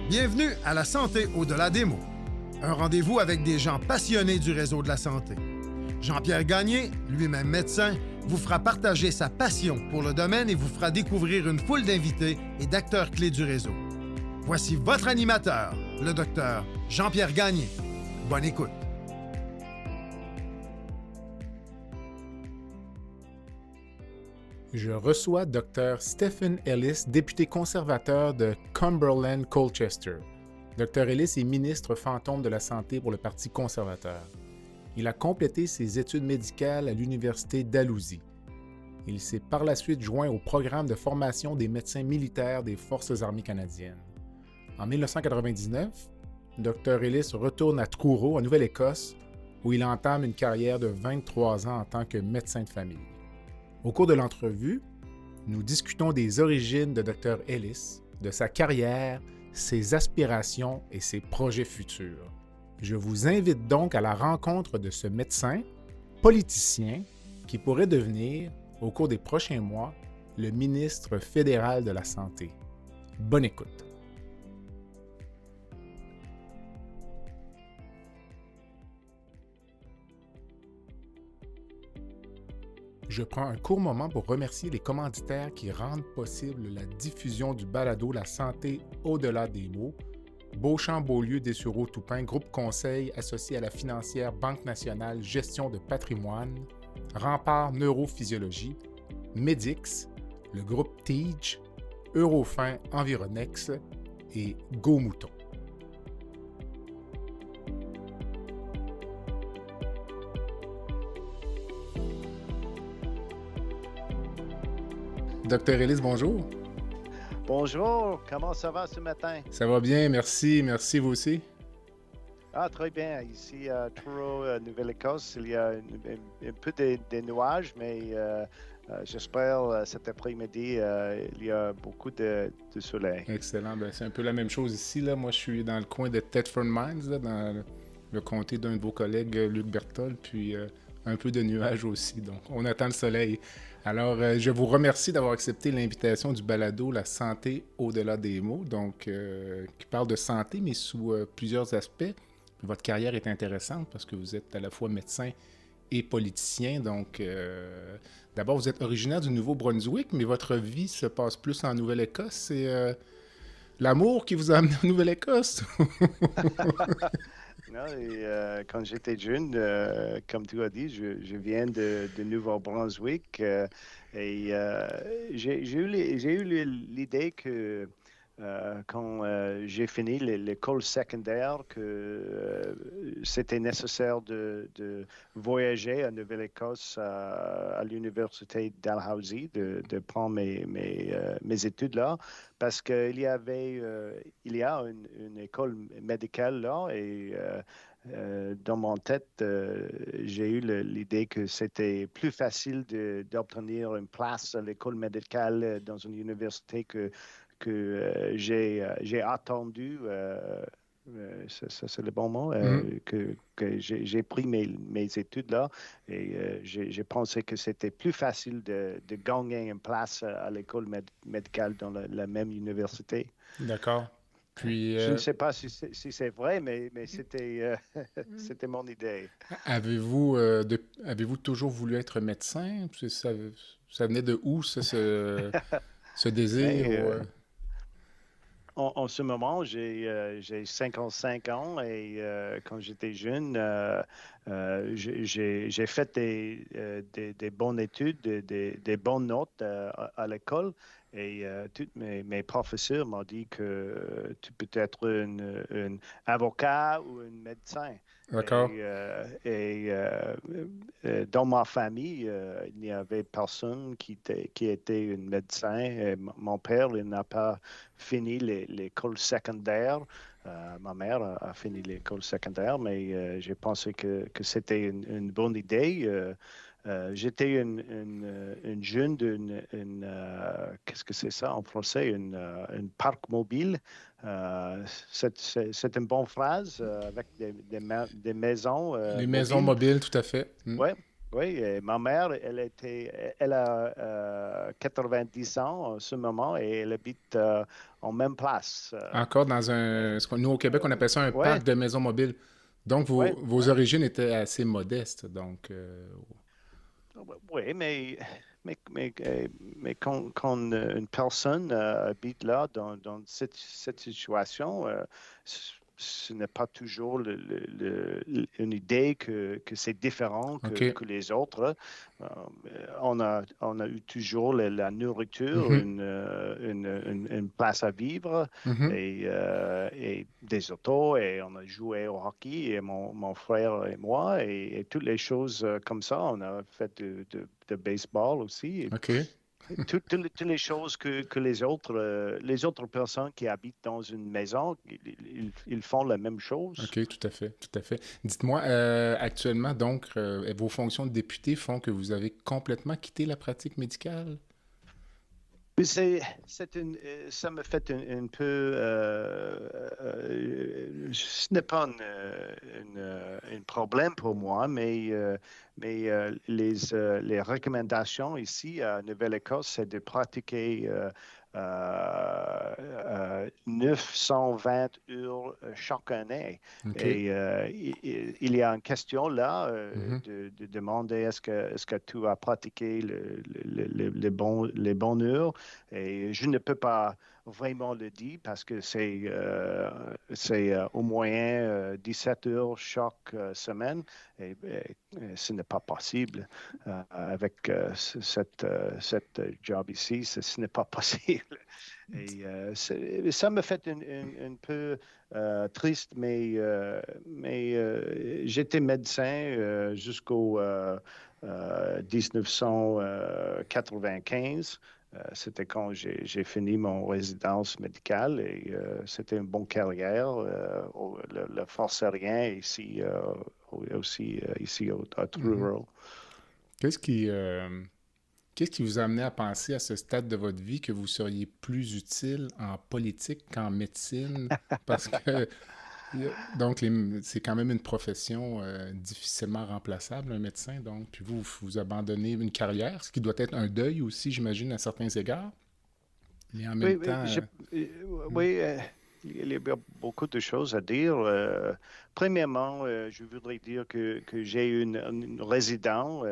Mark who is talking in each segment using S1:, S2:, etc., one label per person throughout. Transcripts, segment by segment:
S1: Bienvenue à La Santé au-delà des mots. Un rendez-vous avec des gens passionnés du réseau de la santé. Jean-Pierre Gagné, lui-même médecin, vous fera partager sa passion pour le domaine et vous fera découvrir une foule d'invités et d'acteurs clés du réseau. Voici votre animateur, le docteur Jean-Pierre Gagné. Bonne écoute.
S2: Je reçois Dr. Stephen Ellis, député conservateur de Cumberland-Colchester. Dr. Ellis est ministre fantôme de la Santé pour le Parti conservateur. Il a complété ses études médicales à l'Université Dalhousie. Il s'est par la suite joint au programme de formation des médecins militaires des Forces armées canadiennes. En 1999, Dr. Ellis retourne à Truro, en Nouvelle-Écosse, où il entame une carrière de 23 ans en tant que médecin de famille. Au cours de l'entrevue, nous discutons des origines de Dr. Ellis, de sa carrière, ses aspirations et ses projets futurs. Je vous invite donc à la rencontre de ce médecin, politicien, qui pourrait devenir, au cours des prochains mois, le ministre fédéral de la Santé. Bonne écoute. Je prends un court moment pour remercier les commanditaires qui rendent possible la diffusion du balado La santé au-delà des mots, Beauchamp-Beaulieu Dessureau-Toupin, groupe conseil associé à la financière Banque nationale Gestion de patrimoine, Rempart Neurophysiologie, Medix, le groupe TIGE, Eurofin Environex et Go Mouton. Dr. Ellis, bonjour.
S3: Bonjour, comment ça va ce matin?
S2: Ça va bien, merci. Merci, vous aussi.
S3: Ah, très bien. Ici à Truro, Nouvelle-Écosse, il y a un peu de nuages, mais j'espère cet après-midi, il y a beaucoup de soleil.
S2: Excellent. Ben, c'est un peu la même chose ici. Là. Moi, je suis dans le coin de Thetford Mines, là, dans le comté d'un de vos collègues, Luc Berthold, puis un peu de nuages aussi. Donc, on attend le soleil. Alors, je vous remercie d'avoir accepté l'invitation du balado La santé au-delà des mots, donc qui parle de santé, mais sous plusieurs aspects. Votre carrière est intéressante parce que vous êtes à la fois médecin et politicien. Donc, d'abord, vous êtes originaire du Nouveau-Brunswick, mais votre vie se passe plus en Nouvelle-Écosse. C'est l'amour qui vous a amené en Nouvelle-Écosse.
S3: Non, et, quand j'étais jeune, comme tu as dit, je viens de Nouveau-Brunswick et j'ai eu l'idée que quand j'ai fini l'école secondaire, que c'était nécessaire de voyager à Nouvelle-Écosse à l'université Dalhousie, de prendre mes études là, parce qu'il y a une école médicale là et dans mon tête, j'ai eu l'idée que c'était plus facile d'obtenir une place à l'école médicale dans une université que j'ai attendu, ça c'est le bon mot, que j'ai pris mes études là et j'ai pensé que c'était plus facile de gagner une place à l'école médicale dans la même université.
S2: D'accord. Puis,
S3: Je ne sais pas si c'est vrai, mais c'était mon idée.
S2: avez-vous toujours voulu être médecin? Ça venait de où, ça, ce désir?
S3: Mais, en ce moment, j'ai 55 ans et quand j'étais jeune, j'ai fait des bonnes études, des bonnes notes à l'école et tous mes professeurs m'ont dit que tu peux être un avocat ou un médecin.
S2: D'accord.
S3: Dans ma famille, il n'y avait personne qui était un médecin. Et mon père, il n'a pas fini l'école secondaire. Ma mère a fini l'école secondaire, mais j'ai pensé que c'était une bonne idée. J'étais une jeune qu'est-ce que c'est ça en français? Une parc mobile. C'est une bonne phrase avec des maisons
S2: Les maisons
S3: mobiles.
S2: mobiles, tout à fait.
S3: Oui, Oui, et ma mère, elle a 90 ans en ce moment et elle habite en même place.
S2: Encore dans
S3: Euh,
S2: nous au Québec, on appelle ça un
S3: ouais,
S2: parc de maisons mobiles. Donc,
S3: ouais,
S2: vos
S3: ouais.
S2: origines étaient assez modestes. Donc,
S3: Oui, mais quand une personne habite là, dans cette situation, ce n'est pas toujours une idée que c'est différent
S2: OK.
S3: que les autres. Euh, on a eu toujours la nourriture,
S2: Mhm,
S3: une place à vivre
S2: mhm.
S3: et des autos, et on a joué au hockey, et mon frère et moi, et toutes les choses comme ça. On a fait de baseball aussi.
S2: OK.
S3: Et toutes les choses que les autres personnes qui habitent dans une maison, ils font la même chose.
S2: OK, tout à fait, tout à fait. Dites-moi, actuellement, donc, vos fonctions de député font que vous avez complètement quitté la pratique médicale?
S3: Mais ça me fait un peu. Ce n'est pas un problème pour moi, mais les recommandations ici à Nouvelle-Écosse, c'est de pratiquer 920 heures chaque année.
S2: OK.
S3: Et il y a une question là
S2: Mhm.
S3: de demander est-ce que tu as pratiqué les bonnes heures. Et je ne peux pas vraiment le dire parce que c'est au moyen 17 heures chaque semaine, et ce n'est pas possible avec cette job ici. Ce n'est pas possible. Et ça me fait un peu triste, mais j'étais médecin jusqu'au 1995. C'était quand j'ai fini mon résidence médicale, et c'était une bonne carrière. Le force aérien ici, aussi ici à
S2: Mhm.
S3: Truro.
S2: Qu'est-ce qui, euh, qu'est-ce qui vous a amené à penser à ce stade de votre vie que vous seriez plus utile en politique qu'en médecine? Parce que donc, c'est quand même une profession difficilement remplaçable, un médecin. Donc, puis vous abandonnez une carrière, ce qui doit être un deuil aussi, j'imagine, à certains égards. Mais en même
S3: Oui, oui,
S2: temps, hmm,
S3: oui, il y a beaucoup de choses à dire. Premièrement, je voudrais dire que j'ai une résident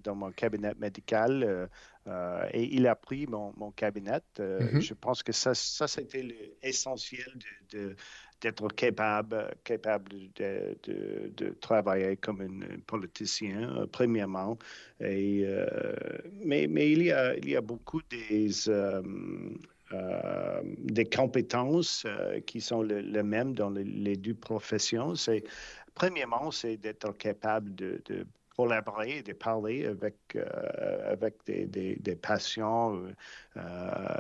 S3: dans mon cabinet médical, et il a pris mon cabinet.
S2: mhm,
S3: Je pense que ça c'était l'essentiel d'être capable de travailler comme un politicien, premièrement. Mais il y a beaucoup des compétences qui sont les mêmes dans les deux professions. Premièrement, c'est d'être capable de collaborer, de parler avec des patients,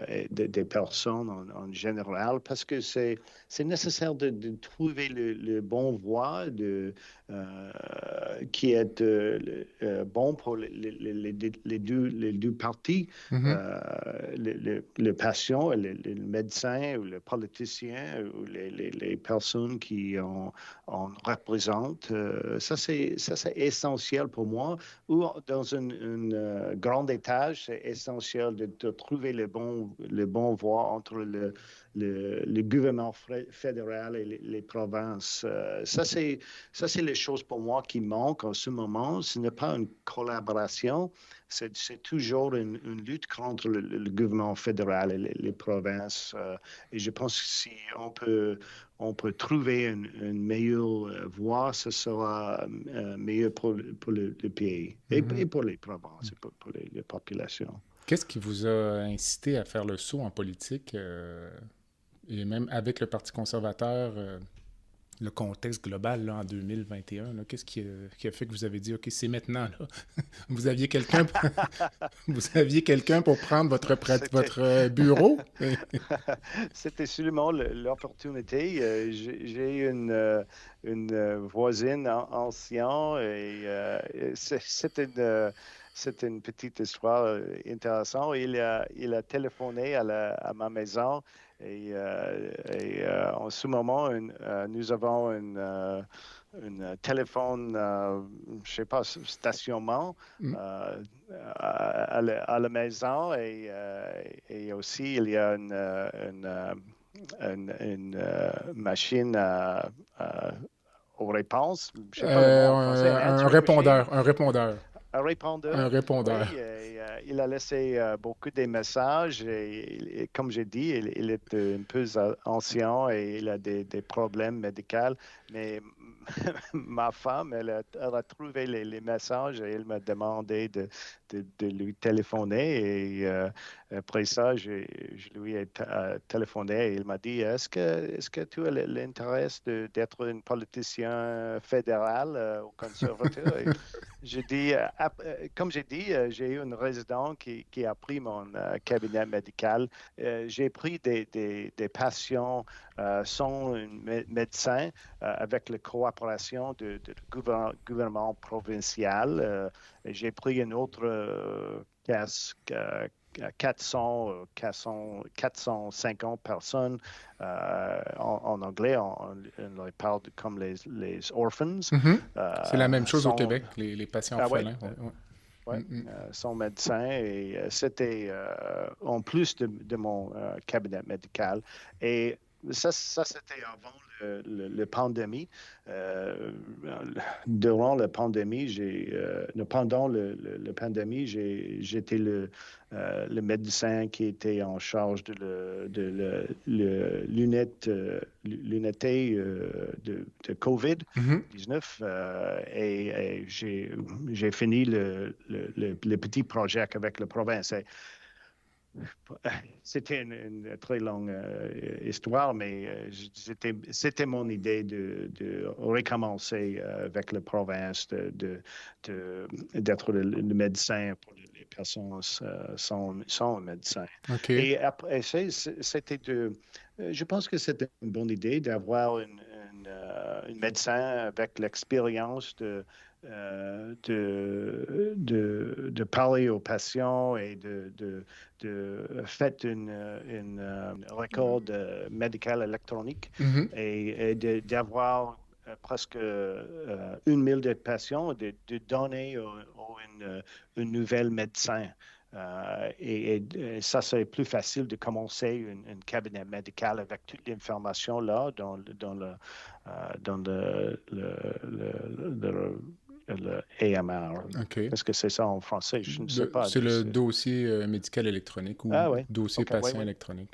S3: et des personnes en général, parce que c'est nécessaire de trouver le bon voie euh, qui est bon pour les deux parties,
S2: mhm,
S3: le patient, le médecin ou le politicien ou les personnes qui en représentent. Ça, c'est essentiel pour moi. Ou dans un grand étage, c'est essentiel de trouver le bon voie entre le gouvernement fédéral et les provinces. Ça, c'est les choses pour moi qui manquent en ce moment. Ce n'est pas une collaboration, c'est toujours une lutte contre le gouvernement fédéral et les provinces. Et je pense que si on peut trouver une meilleure voie, ce sera meilleur pour le pays et
S2: mhm.
S3: pour les provinces et pour les populations.
S2: Qu'est-ce qui vous a incité à faire le saut en politique et même avec le Parti conservateur, le contexte global là, en 2021, là, qu'est-ce qui a fait que vous avez dit, OK, c'est maintenant, là. Vous aviez quelqu'un vous aviez quelqu'un pour prendre
S3: C'était
S2: votre bureau?
S3: C'était seulement l'opportunité. J'ai une voisine ancienne, et c'est une petite histoire intéressante. Il a téléphoné à ma maison, En ce moment, nous avons un téléphone, je ne sais pas, stationnement à la maison et aussi il y a une machine aux réponses. Je ne sais pas le mot en français.
S2: Un répondeur.
S3: Un répondeur.
S2: Un répondeur.
S3: Oui, il a laissé beaucoup de messages et comme j'ai dit, il est un peu ancien et il a des problèmes médicaux. Mais ma femme, elle a trouvé les messages et elle m'a demandé de lui téléphoner. Et après ça, je lui ai téléphoné et il m'a dit, est-ce que tu as l'intérêt d'être un politicien fédéral ou conservateur? J'ai dit, comme j'ai dit, j'ai eu un résident qui a pris mon cabinet médical. J'ai pris des patients sans un médecin avec la coopération du gouvernement provincial. J'ai pris une autre 450 personnes. En anglais, on les parle comme les orphans.
S2: C'est la même chose au Québec, les patients orphelins.
S3: Oui, son médecin. Et c'était en plus de mon cabinet médical. Et ça c'était avant la pandémie. Durant la pandémie, pendant la pandémie, j'étais le médecin qui était en charge de l'unité de COVID-19 et j'ai fini le petit projet avec la province. C'était une très longue histoire, mais c'était mon idée de recommencer avec la province, d'être le médecin pour les personnes sans médecin.
S2: Okay.
S3: Et après, je pense que c'était une bonne idée d'avoir un médecin avec l'expérience de parler aux patients et de faire une record médical électronique et d'avoir presque 1000 de patients, de donner un nouvel médecin. Et ça serait plus facile de commencer un cabinet médical avec toute l'information là dans le AMR.
S2: Okay.
S3: Est-ce que c'est ça en français? Je ne sais pas.
S2: C'est le dossier médical électronique ou dossier patient électronique.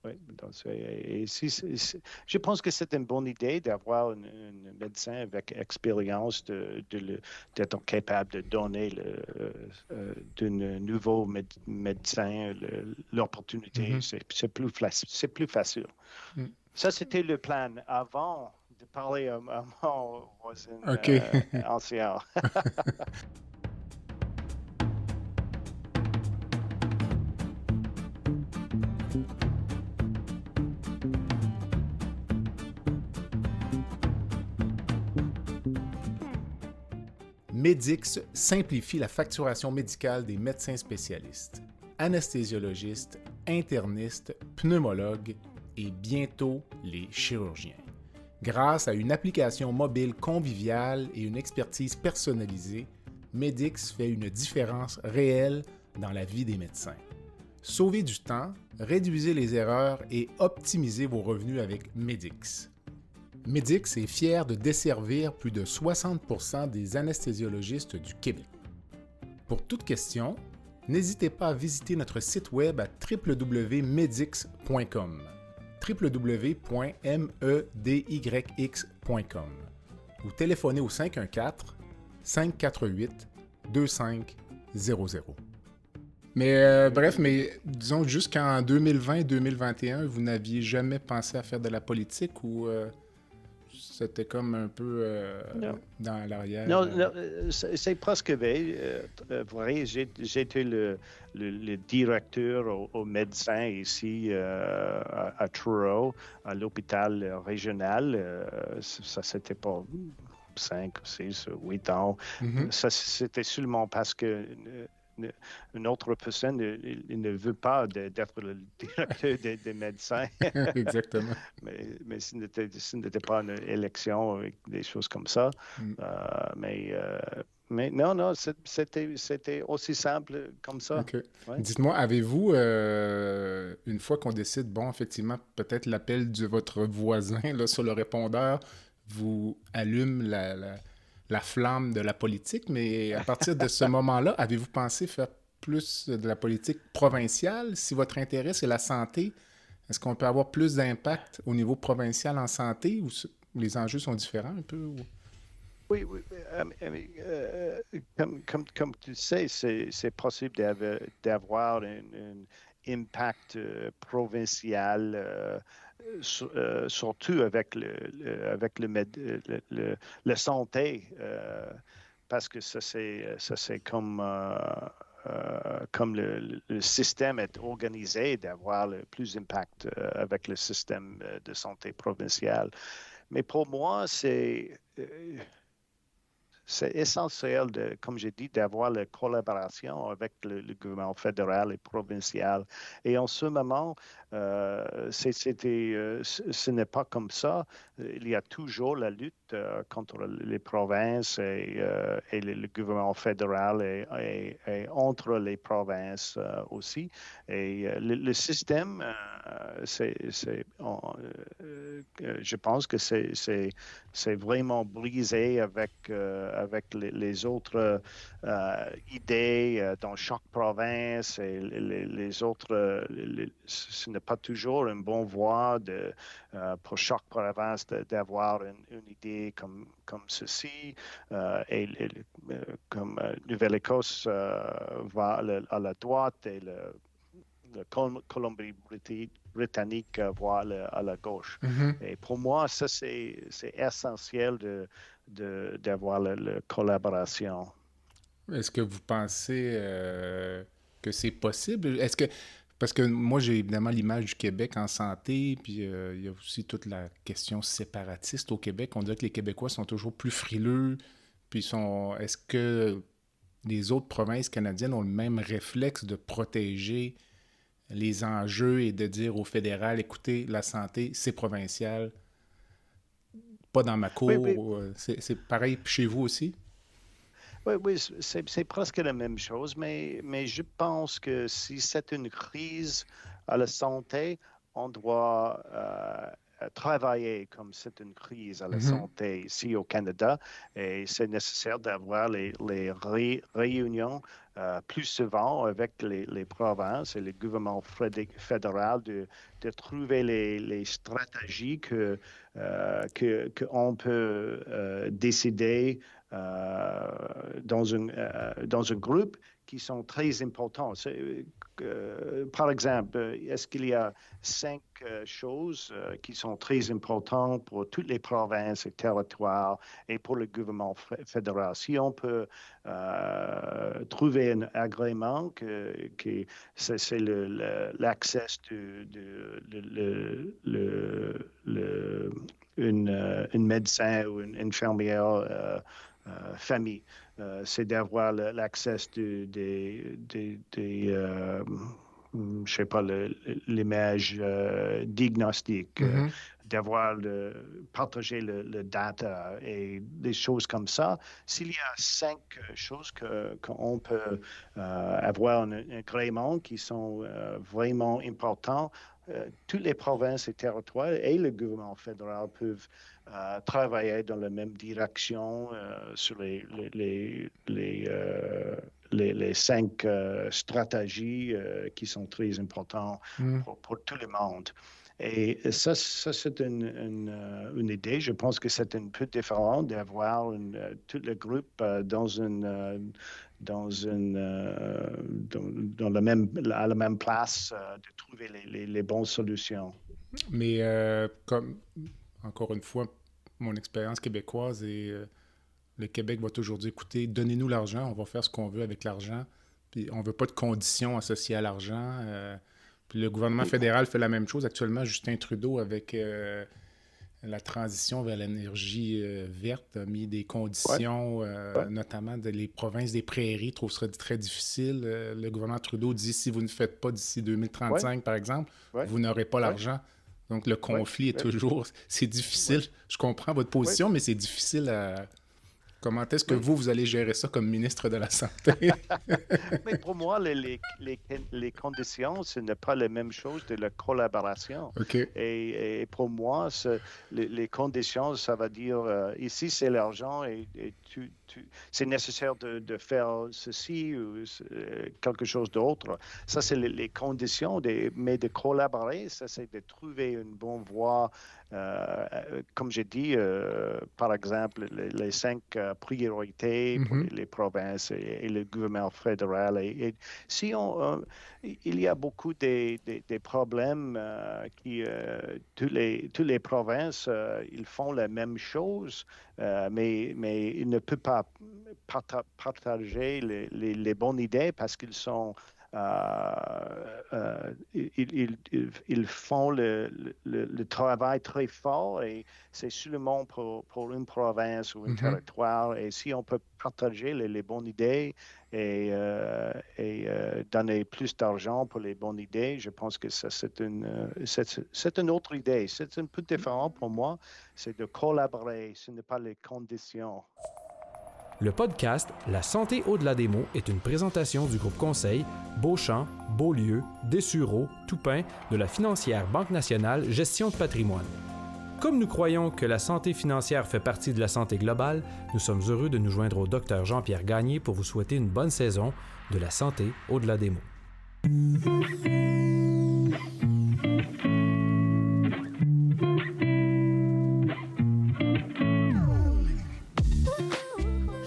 S3: Oui, donc, je pense que c'est une bonne idée d'avoir un médecin avec expérience d'être capable de donner d'un nouveau médecin l'opportunité. C'est plus facile. Ça, c'était le plan avant de parler à mon voisin ancien.
S2: Medix simplifie la facturation médicale des médecins spécialistes, anesthésiologistes, internistes, pneumologues et bientôt les chirurgiens. Grâce à une application mobile conviviale et une expertise personnalisée, Medix fait une différence réelle dans la vie des médecins. Sauvez du temps, réduisez les erreurs et optimisez vos revenus avec Medix. Medix est fier de desservir plus de 60% des anesthésiologistes du Québec. Pour toute question, n'hésitez pas à visiter notre site web à www.medix.com www.medyx.com ou téléphonez au 514-548-2500. Mais bref, disons jusqu'en 2020-2021, vous n'aviez jamais pensé à faire de la politique ou c'était comme un peu dans l'arrière?
S3: Non, c'est presque vrai. J'étais le directeur au médecin ici à Truro, à l'hôpital régional. Ça, c'était pas 5, 6, 8 ans. Ça, c'était seulement parce que une autre personne, il ne veut pas d'être le directeur des médecins.
S2: Exactement.
S3: Mais ce n'était pas une élection avec des choses comme ça.
S2: Mm.
S3: Mais non, c'était aussi simple comme ça.
S2: OK.
S3: Ouais.
S2: Dites-moi, avez-vous, une fois qu'on décide, bon, effectivement, peut-être l'appel de votre voisin là, sur le répondeur vous allume la flamme de la politique, mais à partir de ce moment-là, avez-vous pensé faire plus de la politique provinciale? Si votre intérêt, c'est la santé, est-ce qu'on peut avoir plus d'impact au niveau provincial en santé ou les enjeux sont différents un peu?
S3: Oui, comme tu sais, c'est possible d'avoir un impact provincial, surtout avec le santé, parce que ça c'est comme le système est organisé, d'avoir le plus d'impact avec le système de santé provincial. Mais pour moi, c'est essentiel, comme j'ai dit, d'avoir la collaboration avec le gouvernement fédéral et provincial. Et en ce moment, ce n'est pas comme ça. Il y a toujours la lutte contre les provinces et le gouvernement fédéral et entre les provinces aussi. Et le système, je pense que c'est vraiment brisé avec les autres idées dans chaque province et les autres. Ce n'est pas toujours une bonne voie pour chaque province d'avoir une idée comme ceci. Comme Nouvelle-Écosse va à la droite et la Colombie-Britannique voit à la gauche.
S2: Mm-hmm.
S3: Et pour moi, ça, c'est essentiel d'avoir la collaboration.
S2: Est-ce que vous pensez que c'est possible? Parce que moi, j'ai évidemment l'image du Québec en santé, puis il y a aussi toute la question séparatiste au Québec. On dirait que les Québécois sont toujours plus frileux, puis est-ce que les autres provinces canadiennes ont le même réflexe de protéger les enjeux et de dire au fédéral, écoutez, la santé, c'est provincial, pas dans ma
S3: Oui,
S2: cour. C'est pareil chez vous aussi?
S3: oui, c'est presque la même chose, mais je pense que si c'est une crise à la santé, on doit travailler comme c'est une crise à la
S2: Mm-hmm.
S3: santé ici au Canada, et c'est nécessaire d'avoir les réunions plus souvent avec les provinces et le gouvernement fédéral de trouver les stratégies qu'on peut décider dans un groupe qui sont très importants. Par exemple, est-ce qu'il y a 5 choses qui sont très importantes pour toutes les provinces et territoires et pour le gouvernement fédéral? Si on peut trouver un agrément que c'est l'accès une médecin ou une infirmière famille. C'est d'avoir l'accès je sais pas, l'image diagnostique,
S2: Mm-hmm.
S3: d'avoir partager le data et des choses comme ça. S'il y a 5 choses qu'on peut avoir un agrément qui sont vraiment importants, toutes les provinces et territoires et le gouvernement fédéral peuvent travailler dans la même direction sur les 5 stratégies qui sont très importantes pour tout le monde. Et ça c'est une idée. Je pense que c'est un peu différent d'avoir tout le groupe à la même place, de trouver les bonnes solutions.
S2: Mais comme, encore une fois, mon expérience québécoise et le Québec va toujours dire, écoutez, donnez-nous l'argent, on va faire ce qu'on veut avec l'argent. Puis on ne veut pas de conditions associées à l'argent. Puis le gouvernement fédéral fait la même chose. Actuellement, Justin Trudeau avec la transition vers l'énergie verte a mis des conditions, notamment les provinces des prairies trouvent ça très difficile. Le gouvernement Trudeau dit si vous ne faites pas d'ici 2035, par exemple, vous n'aurez pas l'argent. Donc, le conflit est toujours... C'est difficile. Je comprends votre position, mais c'est difficile à... Comment est-ce que vous allez gérer ça comme ministre de la Santé?
S3: Mais pour moi, les conditions, ce n'est pas la même chose de la collaboration.
S2: Okay.
S3: Et pour moi, les conditions, ça va dire, ici, c'est l'argent et c'est nécessaire de faire ceci ou quelque chose d'autre. Ça, c'est les conditions, mais de collaborer, ça, c'est de trouver une bonne voie. Comme j'ai dit, par exemple, les 5 priorités pour les provinces et le gouvernement fédéral. Et si il y a beaucoup des problèmes toutes les provinces, ils font la même chose, mais ils ne peuvent pas partager les bonnes idées parce qu'ils sont ils font le travail très fort et c'est seulement pour une province ou un territoire. Et si on peut partager les bonnes idées et donner plus d'argent pour les bonnes idées, je pense que ça, c'est une autre idée. C'est un peu différent pour moi. C'est de collaborer, ce n'est pas les conditions.
S4: Le podcast La santé au-delà des mots est une présentation du groupe conseil Beauchamp, Beaulieu, Dessureau, Toupin de la financière Banque nationale Gestion de patrimoine. Comme nous croyons que la santé financière fait partie de la santé globale, nous sommes heureux de nous joindre au Dr Jean-Pierre Gagné pour vous souhaiter une bonne saison de La santé au-delà des mots.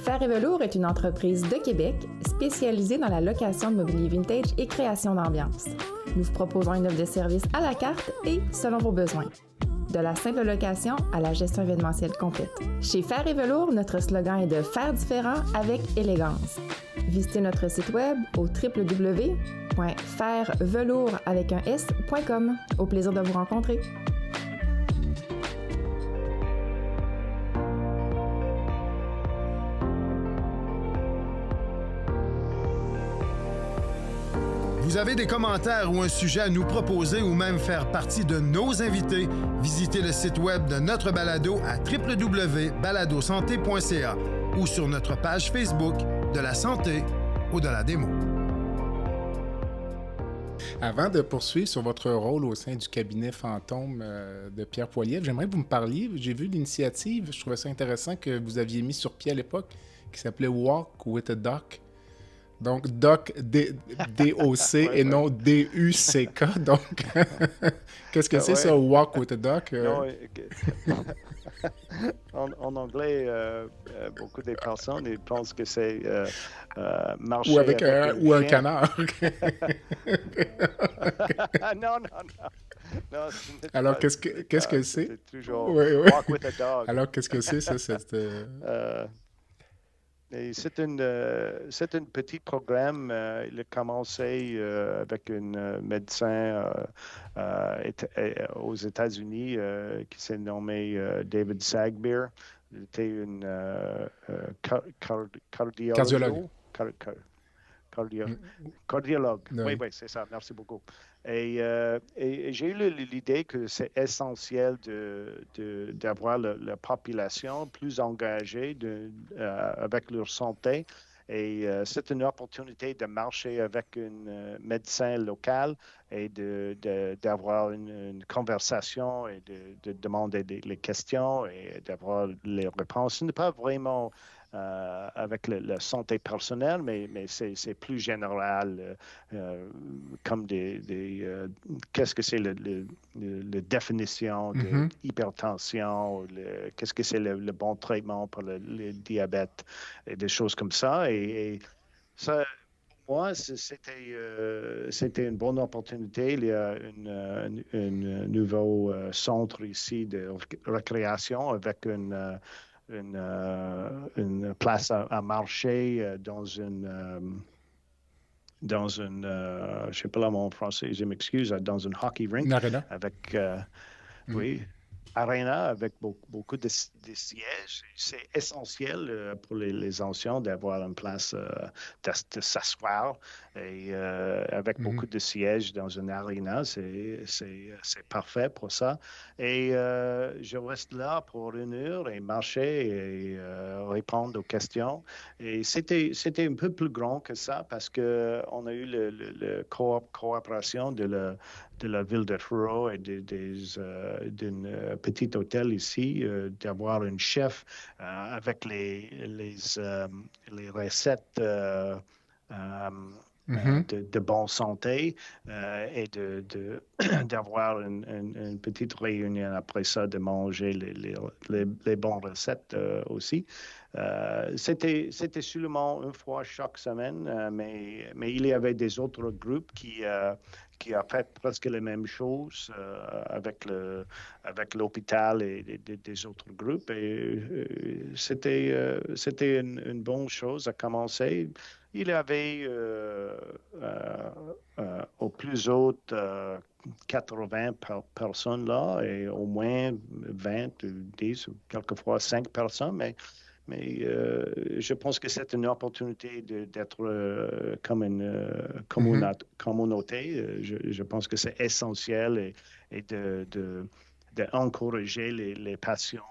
S5: Fer et Velours est une entreprise de Québec spécialisée dans la location de mobilier vintage et création d'ambiance. Nous vous proposons une offre de service à la carte et selon vos besoins. De la simple location à la gestion événementielle complète. Chez Fer et Velours, notre slogan est de faire différent avec élégance. Visitez notre site web au www.fervelours.com. Au plaisir de vous rencontrer.
S1: Vous avez des commentaires ou un sujet à nous proposer ou même faire partie de nos invités, visitez le site web de notre balado à www.baladosanté.ca ou sur notre page Facebook de la santé au-delà des mots.
S2: Avant de poursuivre sur votre rôle au sein du cabinet fantôme de Pierre Poilievre, j'aimerais que vous me parliez, j'ai vu l'initiative, je trouvais ça intéressant que vous aviez mis sur pied à l'époque, qui s'appelait Walk with a Doc. Donc, Doc, D-O-C et non D-U-C-K. Donc, qu'est-ce que c'est ça, Walk with a Doc?
S3: Non, en anglais, beaucoup de personnes ils pensent que c'est marcher
S2: ou avec un canard.
S3: Non.
S2: Alors, qu'est-ce que c'est?
S3: C'est toujours Walk with a Dog.
S2: Alors, qu'est-ce que c'est, ça?
S3: C'est un petit programme. Il a commencé avec un médecin aux États-Unis qui s'est nommé David Sagbeer. Il était cardiologue. Cardiologue. Oui, c'est ça. Merci beaucoup. Et j'ai eu l'idée que c'est essentiel d'avoir la population plus engagée avec leur santé. Et c'est une opportunité de marcher avec un médecin local et d'avoir une conversation et de demander les questions et d'avoir les réponses. Ce n'est pas vraiment avec la santé personnelle, mais c'est plus général, comme qu'est-ce que c'est la définition de l'hypertension, qu'est-ce que c'est le bon traitement pour le diabète et des choses comme ça. Et ça, pour moi, c'était une bonne opportunité. Il y a un nouveau centre ici de récréation avec une place à marcher dans une je ne sais pas le mot en français, je m'excuse, dans une hockey rink.
S2: Une arena.
S3: Avec, oui, arena avec beaucoup de sièges. C'est essentiel pour les anciens d'avoir une place de s'asseoir. Et avec beaucoup de sièges dans une arena, c'est parfait pour ça. Et je reste là pour 1 heure et marcher et répondre aux questions. Et c'était un peu plus grand que ça parce qu'on a eu la coopération de la ville de Truro et d'un petit hôtel ici, d'avoir un chef avec les recettes de bonne santé et d'avoir une petite réunion après ça, de manger les bonnes recettes aussi. C'était seulement 1 fois chaque semaine, mais il y avait des autres groupes qui a fait presque les mêmes choses avec l'hôpital et des autres groupes. Et c'était une bonne chose à commencer. Il y avait au plus haut 80 personnes là et au moins 20, 10 ou quelquefois 5 personnes, mais je pense que c'est une opportunité d'être comme une communauté. Je pense que c'est essentiel et d'encourager les patients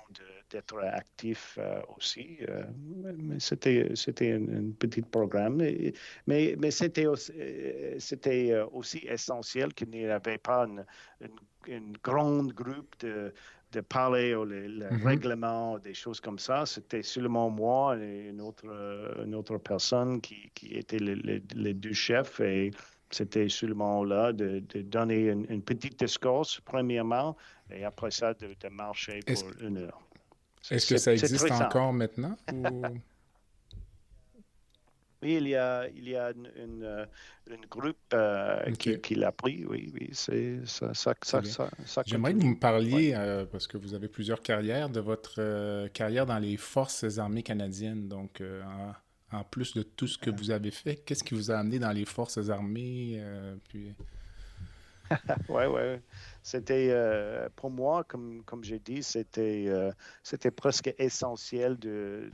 S3: d'être actifs aussi. Mais c'était un petit programme. Mais c'était aussi essentiel qu'il n'y avait pas une grande groupe de parler le règlement, des choses comme ça. C'était seulement moi et une autre personne qui étaient les 2 chefs. Et c'était seulement là de donner une petite discours, premièrement, et après ça, de marcher pour 1 heure.
S2: Est-ce que ça existe encore maintenant? Ou...
S3: Oui, il y a une groupe qui l'a pris, oui, c'est ça.
S2: J'aimerais que vous me parliez, parce que vous avez plusieurs carrières, de votre carrière dans les Forces armées canadiennes. Donc, en plus de tout ce que vous avez fait, qu'est-ce qui vous a amené dans les Forces armées?
S3: Oui. C'était, pour moi, comme j'ai dit, c'était presque essentiel de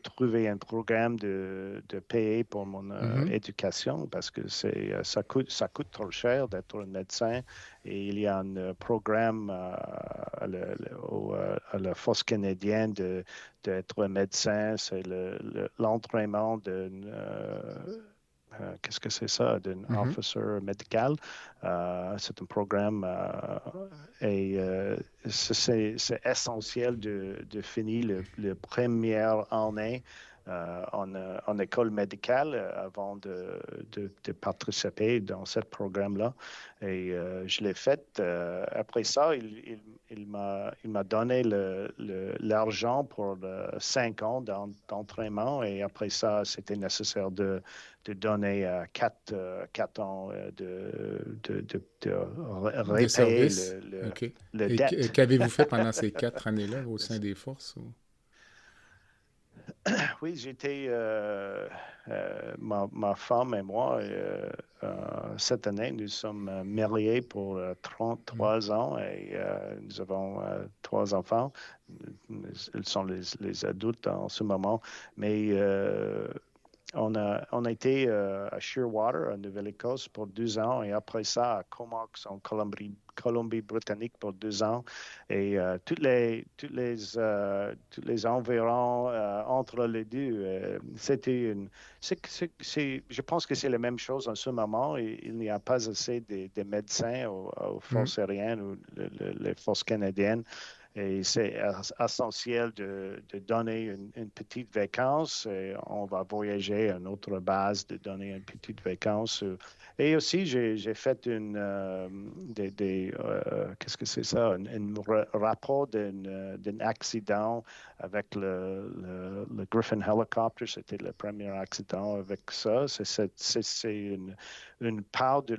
S3: trouver un programme de payer pour mon éducation parce que ça coûte trop cher d'être un médecin. Et il y a un programme à la Force canadienne d'être un médecin. C'est l'entraînement d'une... qu'est-ce que c'est ça, d'un officer médical. C'est un programme et c'est essentiel de finir le première année en école médicale avant de participer dans ce programme-là. Et je l'ai fait. Après ça, il m'a donné l'argent pour 5 ans d'entraînement. Et après ça, c'était nécessaire de donner 4 ans de repayer le dette.
S2: Et qu'avez-vous fait pendant ces 4 années-là au sein des forces? Ou...
S3: Oui, j'étais... ma femme et moi, cette année, nous sommes mariés pour 33 ans et nous avons 3 enfants. Ils sont les adultes en ce moment. Mais on a été à Shearwater, en Nouvelle-Écosse, pour 2 ans et après ça, à Comox, en Colombie-Britannique, pour 2 ans. Et tous les environs entre les deux, je pense que c'est la même chose en ce moment. Il n'y a pas assez de médecins aux forces aériennes ou les forces canadiennes. Et c'est essentiel de donner une petite vacance. Et on va voyager à une autre base, de donner une petite vacance. Et aussi, j'ai fait qu'est-ce que c'est ça? Un rapport d'un accident avec le Griffin Helicopter. C'était le premier accident avec ça. C'est une part de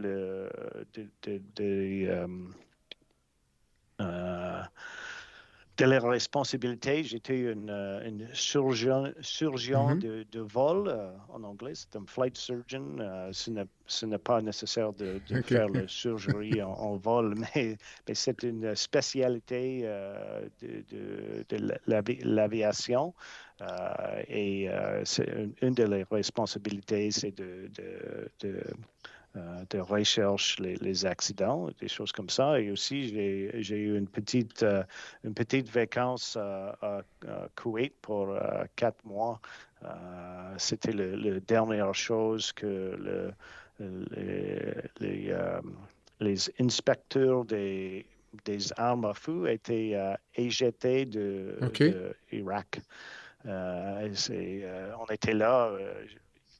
S3: de les responsabilités, j'étais une surgeon de vol en anglais, c'est un flight surgeon. Ce n'est pas nécessaire de faire la chirurgie en vol, mais c'est une spécialité de l'aviation. Et c'est une de les responsabilités, c'est de recherche les accidents, des choses comme ça. Et aussi, j'ai eu une petite vacance à Koweït pour 4 mois. C'était la dernière chose que les inspecteurs des armes à feu étaient éjectés de Irak. On était là.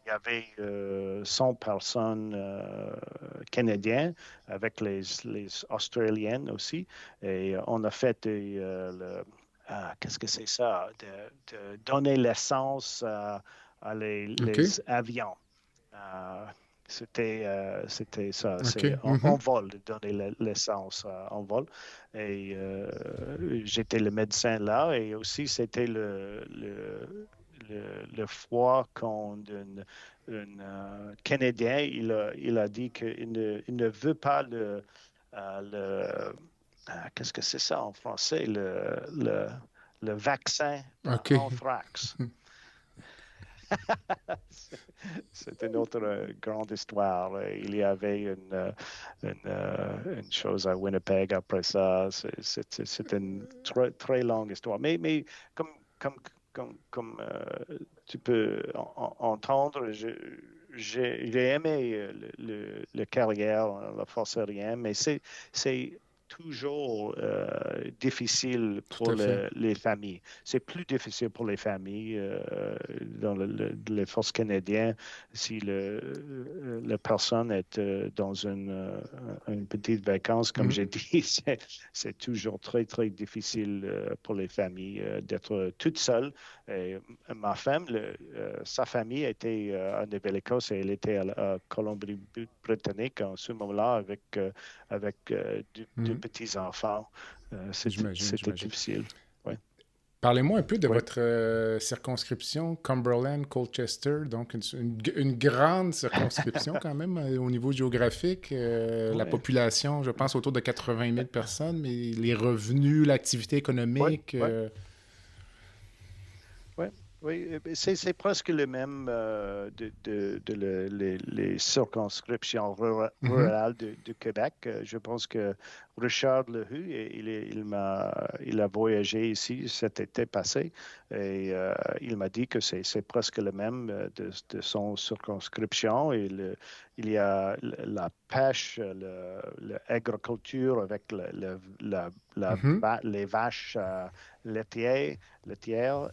S3: Il y avait 100 personnes canadiennes avec les Australiennes aussi. Et on a fait qu'est-ce que c'est ça? De donner l'essence à les avions. C'était ça. C'est en vol, de donner l'essence en vol. Et j'étais le médecin là. Et aussi, c'était le foi quand un Canadien, il a dit qu'il ne veut pas qu'est-ce que c'est ça en français, le vaccin anthrax. C'est une autre grande histoire. Il y avait une chose à Winnipeg après ça. C'est une très, très longue histoire. Mais comme tu peux entendre, j'ai aimé la carrière, la force aérienne, mais c'est toujours difficile pour les familles. C'est plus difficile pour les familles dans les forces canadiennes si la personne est dans une petite vacance, comme j'ai dit. C'est toujours très, très difficile pour les familles d'être toute seule. Et ma femme, sa famille était en Nouvelle-Écosse et elle était à Colombie-Britannique en ce moment-là avec deux petits-enfants. C'était difficile. Ouais.
S2: Parlez-moi un peu de votre circonscription, Cumberland-Colchester, donc une grande circonscription quand même au niveau géographique. La population, je pense, autour de 80 000 personnes, mais les revenus, l'activité économique...
S3: Oui, c'est presque le même les circonscriptions rurales du Québec. Je pense que Richard Lehu, il a voyagé ici cet été passé et il m'a dit que c'est presque le même de son circonscription. Et il y a la pêche, l'agriculture avec les vaches laitières,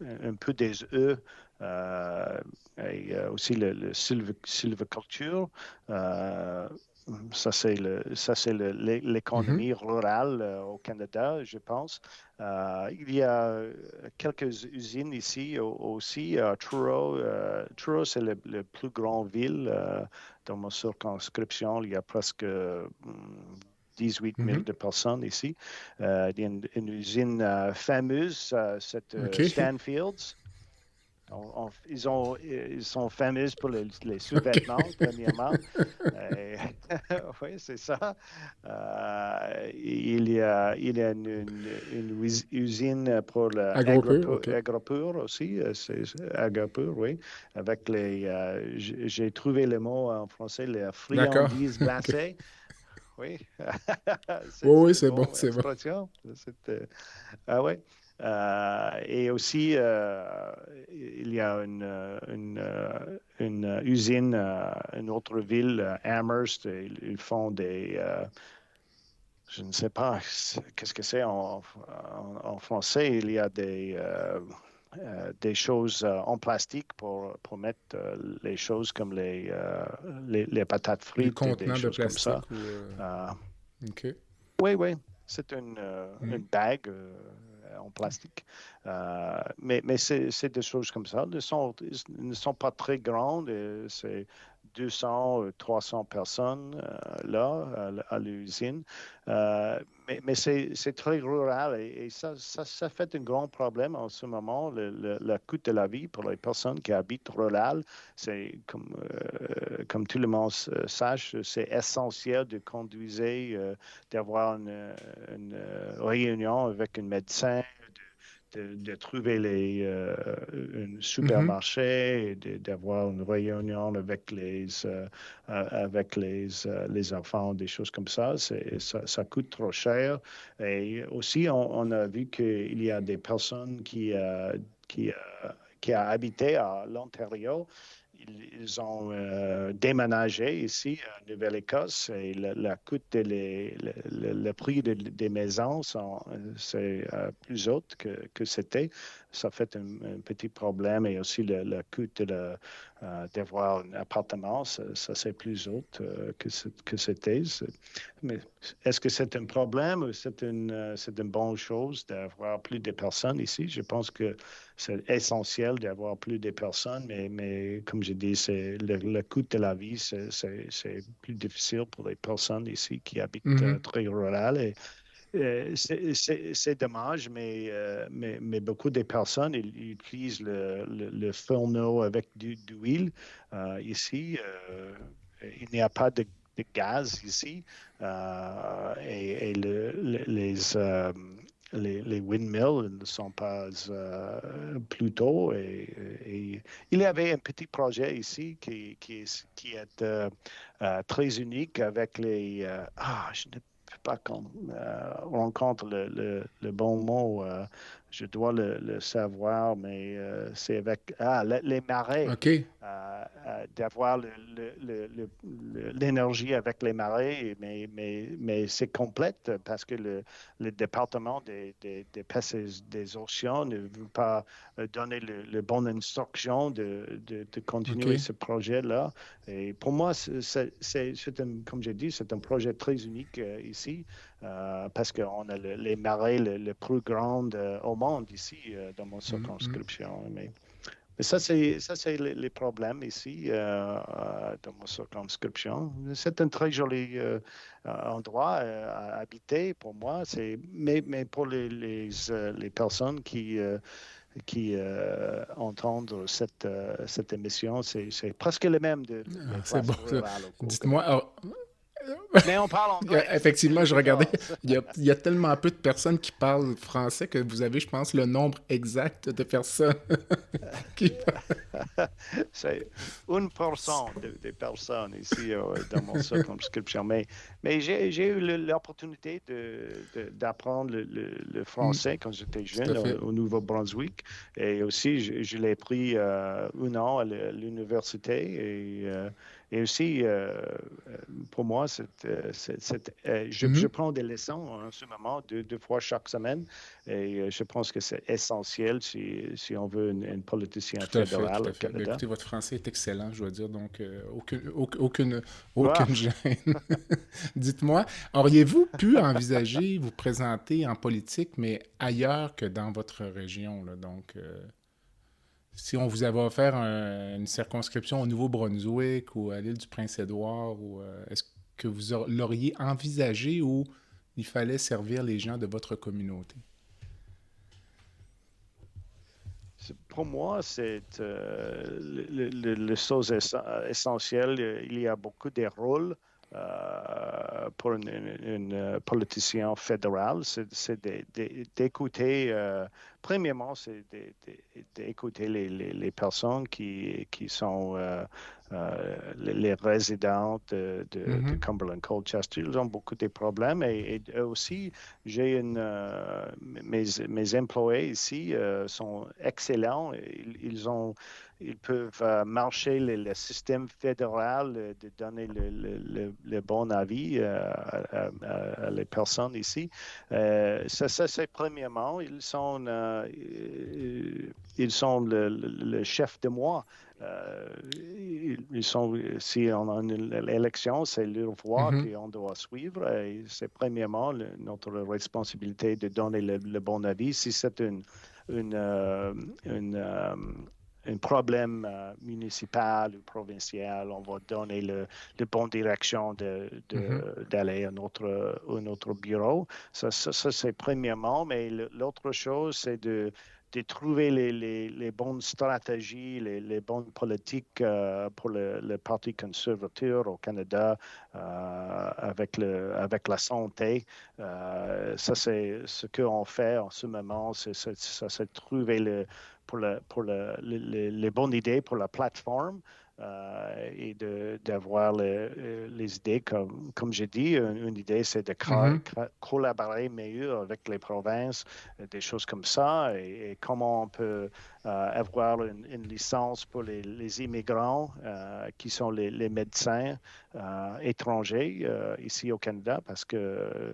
S3: un peu des œufs, et aussi le sylviculture. Ça, c'est l'économie rurale au Canada, je pense. Il y a quelques usines ici aussi. Truro, c'est la plus grande ville dans ma circonscription. Il y a presque 18 000 de personnes ici. Il y a une usine fameuse, c'est Stanfields. Ils sont fameux pour les sous-vêtements, premièrement. Oui, c'est ça. Il y a une usine pour l'agropur aussi. C'est agropur, oui. Avec j'ai trouvé le mot en français, les friandises glacées. Oui.
S2: Oui, c'est bon, c'est bon.
S3: Ah oui. Et aussi, il y a une usine, une autre ville, Amherst. Ils font je ne sais pas qu'est-ce que c'est en français. Il y a des choses en plastique pour mettre les choses comme les patates frites.
S2: Les contenants
S3: et des choses
S2: de plastique.
S3: comme ça.
S2: OK.
S3: Oui. C'est une bague en plastique. Mais c'est des choses comme ça. Elles ne sont pas très grandes. C'est 200, 300 personnes là, à l'usine. Mais c'est très rural et ça fait un grand problème en ce moment. Le coût de la vie pour les personnes qui habitent rural, c'est comme tout le monde sache, c'est essentiel de conduire, d'avoir une réunion avec un médecin, de trouver un supermarché, d'avoir une réunion avec les enfants, des choses comme ça. Ça coûte trop cher. Et aussi, on a vu qu'il y a des personnes qui habitaient à l'Ontario. Ils ont déménagé ici en Nouvelle-Écosse et le coût le prix des maisons c'est plus haut que c'était. Ça fait un petit problème et aussi le coût d'avoir un appartement, ça c'est plus haut que c'était. Mais est-ce que c'est un problème ou c'est une bonne chose d'avoir plus de personnes ici? Je pense que c'est essentiel d'avoir plus de personnes, mais comme je dis, le coût de la vie, c'est plus difficile pour les personnes ici qui habitent très rural. C'est dommage, mais beaucoup de personnes ils utilisent le fourneau avec d'huile. Ici, il n'y a pas de gaz ici et les windmills ne sont pas plus tôt. Et il y avait un petit projet ici qui est très unique avec les... je ne peux pas rencontrer le bon mot. Je dois le savoir, mais c'est avec les marais.
S2: OK.
S3: D'avoir l'énergie avec les marais, mais c'est complète parce que le département des océans ne veut pas donner le bon instruction de continuer ce projet-là. Et pour moi, comme j'ai dit, c'est un projet très unique ici parce qu'on a les marais le plus grand au monde ici dans mon circonscription. Mais ça, c'est les problèmes ici dans ma circonscription. C'est un très joli endroit à habiter pour moi. Mais pour les personnes qui entendent cette émission, c'est presque le même de
S2: c'est bon. Dites-moi...
S3: Mais on parle anglais.
S2: Effectivement, je regardais. Il y a tellement peu de personnes qui parlent français que vous avez, je pense, le nombre exact de personnes qui parlent.
S3: C'est 1% des personnes ici dans mon circonscription. Mais j'ai eu l'opportunité d'apprendre le français quand j'étais jeune au Nouveau-Brunswick. Et aussi, je l'ai pris 1 an à l'université. Et aussi, pour moi, je prends des leçons en ce moment 2 fois chaque semaine. Et je pense que c'est essentiel si on veut un politicien fédéral au Canada.
S2: Écoutez, votre français est excellent, je dois dire, donc aucune gêne. Dites-moi, auriez-vous pu envisager vous présenter en politique, mais ailleurs que dans votre région, là, donc... Si on vous avait offert une circonscription au Nouveau-Brunswick ou à l'île du Prince-Édouard, est-ce que vous l'auriez envisagé ou il fallait servir les gens de votre communauté?
S3: Pour moi, c'est le chose essentielle. Il y a beaucoup de rôles pour un politicien fédéral, c'est d'écouter, premièrement, c'est d'écouter les personnes qui sont les résidents de Cumberland Colchester. Ils ont beaucoup de problèmes et aussi, mes employés ici sont excellents. Ils peuvent marcher le système fédéral de donner le bon avis à les personnes ici. Ça c'est premièrement. Ils sont le chef de moi. Si on a une élection, c'est leur voix qu'on doit suivre. Et c'est premièrement notre responsabilité de donner le bon avis. Si c'est un problème municipal ou provincial, on va donner la bonne direction d'aller à notre bureau. Ça c'est premièrement, mais l'autre chose, c'est de trouver les bonnes stratégies, les bonnes politiques pour le Parti conservateur au Canada avec la santé. Ça, c'est ce qu'on fait en ce moment, c'est trouver les bonnes idées pour la plateforme et d'avoir les idées. Comme j'ai dit, une idée, c'est de collaborer mieux avec les provinces, des choses comme ça, et comment on peut avoir une licence pour les immigrants qui sont les médecins étrangers ici au Canada, parce que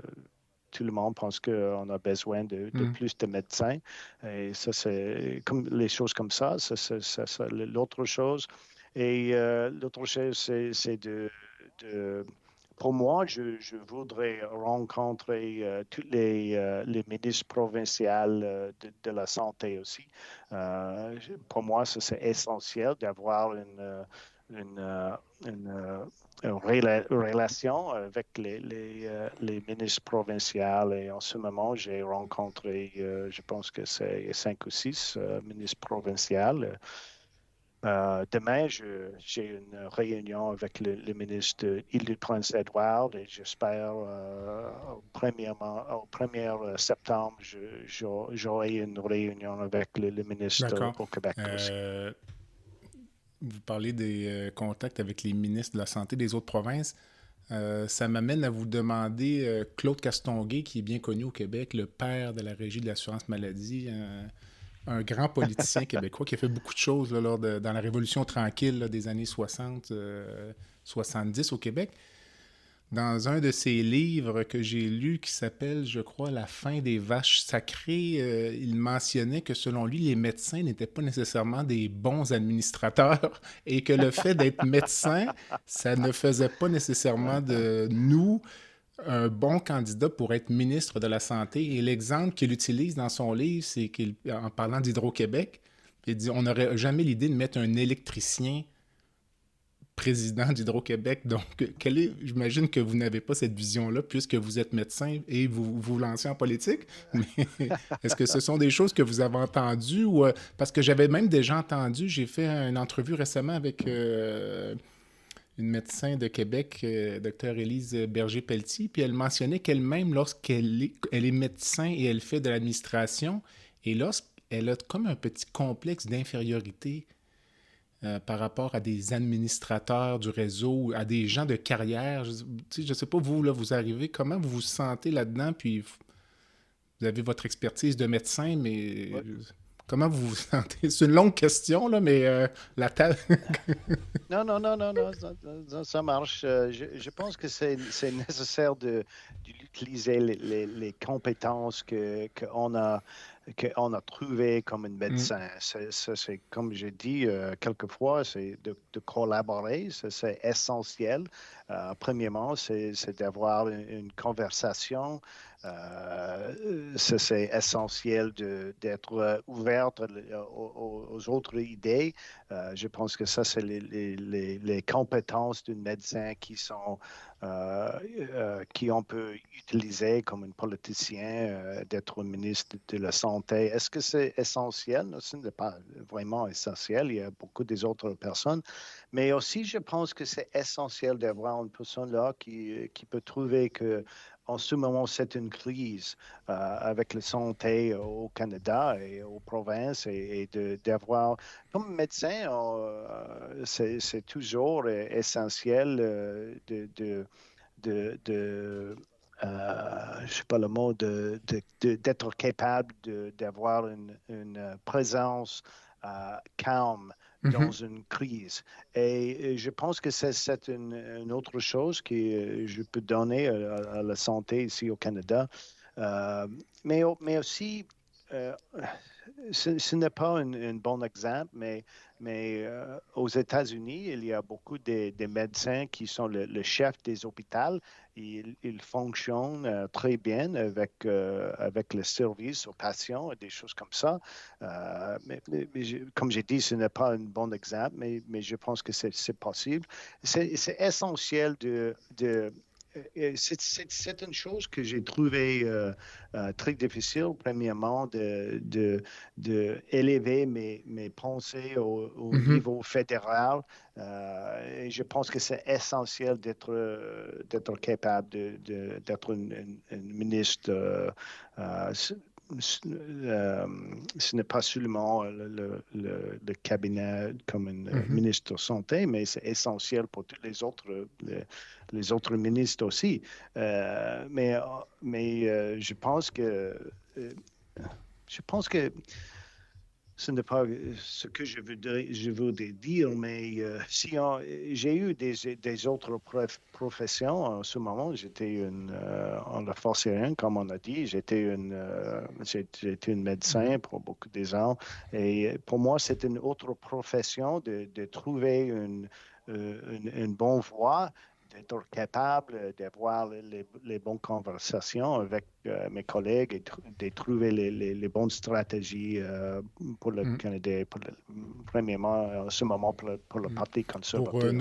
S3: tout le monde pense qu'on a besoin de plus de médecins. Et ça, c'est comme les choses comme ça. C'est l'autre chose. Et l'autre chose, c'est pour moi, je voudrais rencontrer tous les ministres provinciaux de la santé aussi. Pour moi, c'est essentiel d'avoir une relation avec les ministres provinciaux. Et en ce moment, j'ai rencontré, je pense que c'est 5 ou 6 ministres provinciaux. Demain, j'ai une réunion avec le ministre de l'Île-du-Prince-Édouard et j'espère au 1er septembre, j'aurai une réunion avec le ministre au Québec aussi.
S2: Vous parlez des contacts avec les ministres de la Santé des autres provinces. Ça m'amène à vous demander, Claude Castonguay, qui est bien connu au Québec, le père de la Régie de l'assurance maladie, un grand politicien québécois qui a fait beaucoup de choses là, dans la Révolution tranquille là, des années 60, 70 au Québec. Dans un de ses livres que j'ai lu qui s'appelle, je crois, La fin des vaches sacrées, il mentionnait que selon lui, les médecins n'étaient pas nécessairement des bons administrateurs et que le fait d'être médecin, ça ne faisait pas nécessairement de nous un bon candidat pour être ministre de la Santé. Et l'exemple qu'il utilise dans son livre, c'est qu'en parlant d'Hydro-Québec, il dit on n'aurait jamais l'idée de mettre un électricien président d'Hydro-Québec. Donc, j'imagine que vous n'avez pas cette vision-là puisque vous êtes médecin et vous vous lancez en politique. Mais est-ce que ce sont des choses que vous avez entendues? Parce que j'avais même déjà entendu, j'ai fait une entrevue récemment avec une médecin de Québec, Dr. Élise Berger-Pelletier, puis elle mentionnait qu'elle-même, lorsqu'elle est médecin et elle fait de l'administration, et lorsqu'elle a comme un petit complexe d'infériorité par rapport à des administrateurs du réseau, à des gens de carrière. Je ne sais pas, vous, là, vous arrivez, comment vous vous sentez là-dedans, puis vous avez votre expertise de médecin, mais ouais. Comment vous vous sentez? C'est une longue question, là, mais la table...
S3: Non, ça marche. Je pense que c'est nécessaire d'utiliser les compétences qu'on a trouvé comme un médecin. C'est comme j'ai dit quelquefois, c'est de collaborer, c'est essentiel. Premièrement, c'est d'avoir une conversation. C'est essentiel d'être ouverte aux autres idées. Je pense que ça, c'est les compétences d'un médecin qui on peut utiliser comme un politicien, d'être ministre de la Santé. Est-ce que c'est essentiel? Ce n'est pas vraiment essentiel. Il y a beaucoup des autres personnes. Mais aussi, je pense que c'est essentiel d'avoir une personne là qui peut trouver que en ce moment, c'est une crise avec la santé au Canada et aux provinces et d'avoir, comme médecin, c'est toujours essentiel je sais pas le mot, d'être capable d'avoir une présence calme dans une crise. Et je pense que c'est une autre chose que je peux donner à la santé ici au Canada. Mais aussi, ce n'est pas un bon exemple, mais aux États-Unis, il y a beaucoup de médecins qui sont le chef des hôpitaux. Ils fonctionnent très bien avec le service aux patients et des choses comme ça. Comme j'ai dit, ce n'est pas un bon exemple, mais je pense que c'est possible. C'est essentiel c'est une chose que j'ai trouvée très difficile, premièrement, d'élever mes pensées au niveau fédéral. Et je pense que c'est essentiel d'être capable d'être une ministre. Ce n'est pas seulement le cabinet comme un ministre de santé, mais c'est essentiel pour tous les autres ministres aussi. Mais je pense que ce n'est pas ce que je veux dire, mais j'ai eu des autres professions. En ce moment, j'étais en la force aérienne, comme on a dit. J'étais une médecin pour beaucoup des ans. Et pour moi, c'est une autre profession de trouver une bonne voie, d'être capable d'avoir les bonnes conversations avec mes collègues et de trouver les bonnes stratégies pour le Canada, premièrement, en ce moment, pour le Parti conservateur.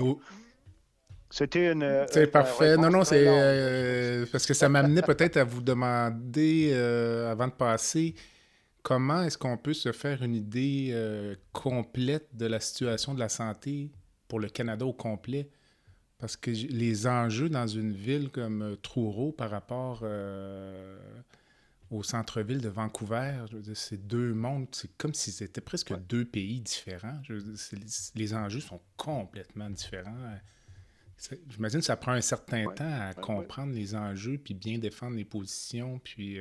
S3: C'était une.
S2: C'est parfait. Non,
S3: c'est
S2: parce que ça m'amenait peut-être à vous demander, avant de passer, comment est-ce qu'on peut se faire une idée complète de la situation de la santé pour le Canada au complet? Parce que les enjeux dans une ville comme Truro par rapport au centre-ville de Vancouver, je veux dire, c'est deux mondes, c'est comme si c'était presque deux pays différents. Je veux dire, les enjeux sont complètement différents. J'imagine que ça prend un certain temps à comprendre les enjeux, puis bien défendre les positions, puis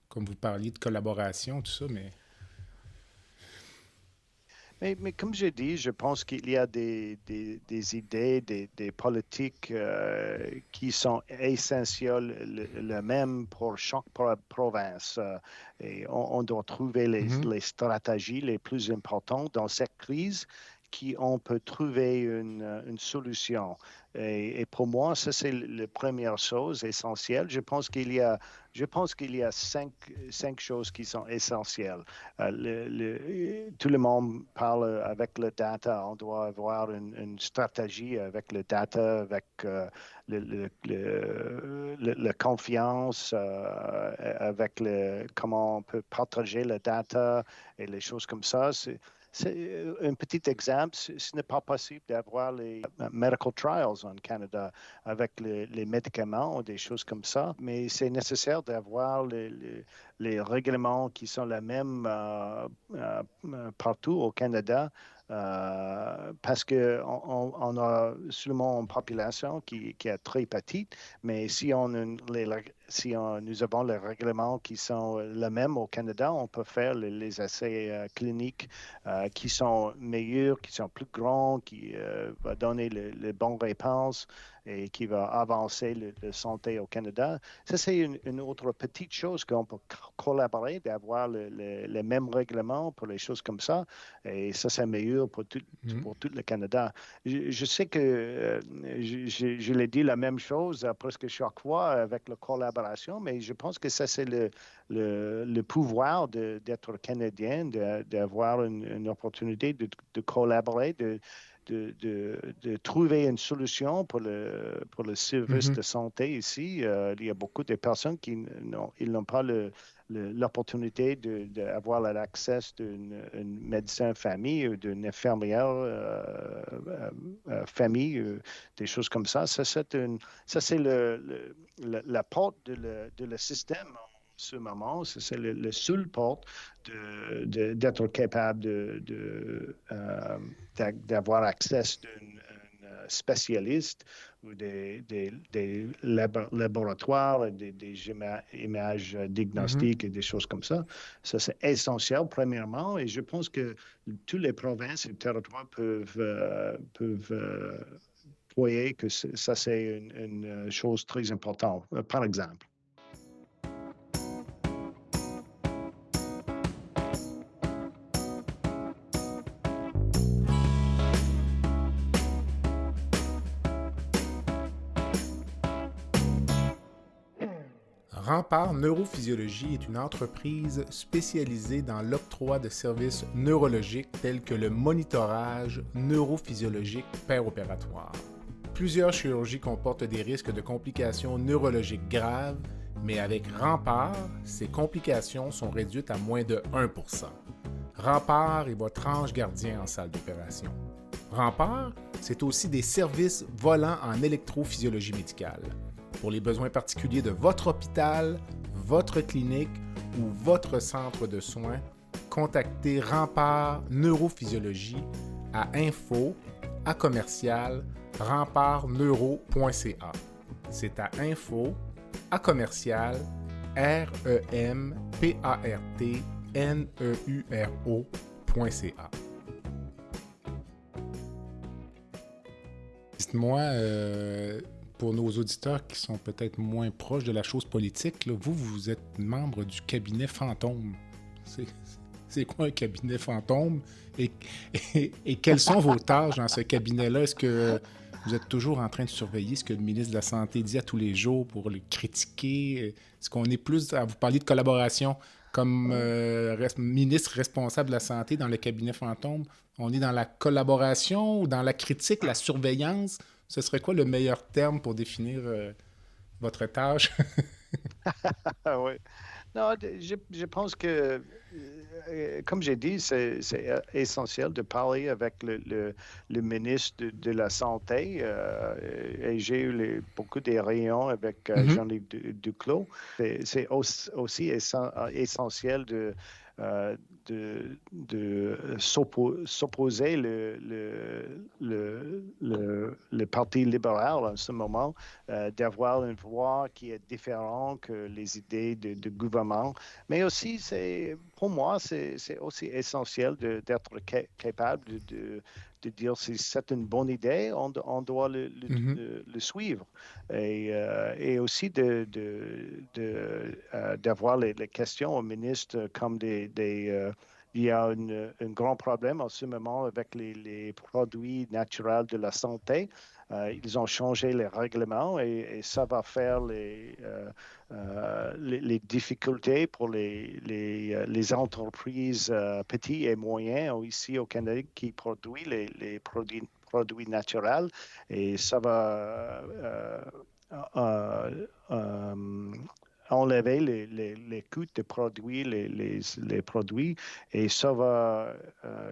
S2: comme vous parliez de collaboration, tout ça, mais...
S3: Mais comme j'ai dit, je pense qu'il y a des idées, des politiques qui sont essentielles, le même pour chaque province. Et on doit trouver les stratégies les plus importantes dans cette crise on peut trouver une solution. Et pour moi, ça, c'est la première chose essentielle. Je pense qu'il y a cinq choses qui sont essentielles. Tout le monde parle avec le data. On doit avoir une stratégie avec le data, avec la confiance, avec comment on peut partager le data et les choses comme ça. C'est un petit exemple, ce n'est pas possible d'avoir les medical trials en Canada avec les médicaments ou des choses comme ça, mais c'est nécessaire d'avoir les règlements qui sont les mêmes partout au Canada. Parce qu'on a seulement une population qui est très petite, mais si nous avons les règlements qui sont les mêmes au Canada, on peut faire les essais cliniques qui sont meilleurs, qui sont plus grands, qui vont donner les bonnes réponses et qui va avancer la santé au Canada. Ça, c'est une autre petite chose qu'on peut collaborer, d'avoir les mêmes règlements pour les choses comme ça. Et ça, c'est meilleur pour tout le Canada. Je sais que je l'ai dit la même chose presque chaque fois avec la collaboration, mais je pense que ça, c'est le pouvoir d'être Canadien, d'avoir une opportunité de collaborer, de trouver une solution pour le service de santé ici. Il y a beaucoup de personnes qui n'ont pas l'opportunité d'avoir l'accès d'un médecin famille ou d'une infirmière famille, des choses comme ça. Ça, c'est la porte de le système. Ce moment, c'est le seul porte d'être capable d'avoir accès d'un spécialiste ou des laboratoires, des images diagnostiques et des choses comme ça. Ça, c'est essentiel, premièrement, et je pense que toutes les provinces et territoires peuvent voyer que ça, c'est une chose très importante. Par exemple.
S2: Rempart Neurophysiologie est une entreprise spécialisée dans l'octroi de services neurologiques tels que le monitorage neurophysiologique péropératoire. Plusieurs chirurgies comportent des risques de complications neurologiques graves, mais avec Rempart, ces complications sont réduites à moins de 1%. Rempart est votre ange gardien en salle d'opération. Rempart, c'est aussi des services volants en électrophysiologie médicale. Pour les besoins particuliers de votre hôpital, votre clinique ou votre centre de soins, contactez Rempart Neurophysiologie à info@rempartneuro.ca. C'est à info@rempartneuro.ca. Dites-moi, pour nos auditeurs qui sont peut-être moins proches de la chose politique, là, vous êtes membre du cabinet fantôme. C'est quoi un cabinet fantôme? Et quelles sont vos tâches dans ce cabinet-là? Est-ce que vous êtes toujours en train de surveiller ce que le ministre de la Santé dit à tous les jours pour le critiquer? Est-ce qu'on est plus à vous parler de collaboration comme ministre responsable de la Santé dans le cabinet fantôme? On est dans la collaboration ou dans la critique, la surveillance? Ce serait quoi le meilleur terme pour définir votre tâche?
S3: Oui. Non, je pense que, comme j'ai dit, c'est essentiel de parler avec le ministre de la Santé. Et j'ai eu beaucoup de réunions avec Jean-Yves Duclos. C'est aussi essentiel de s'opposer le Parti libéral en ce moment, d'avoir une voix qui est différente que les idées du gouvernement. Mais aussi, pour moi, c'est aussi essentiel d'être capable de dire si c'est une bonne idée, on doit le suivre. Et aussi d'avoir les questions au ministre comme il y a un grand problème en ce moment avec les produits naturels de la santé. Ils ont changé les règlements et ça va faire les difficultés pour les entreprises petites et moyennes ici au Canada qui produisent les produits naturels. Et ça va enlever les coûts de produits, les produits, et ça va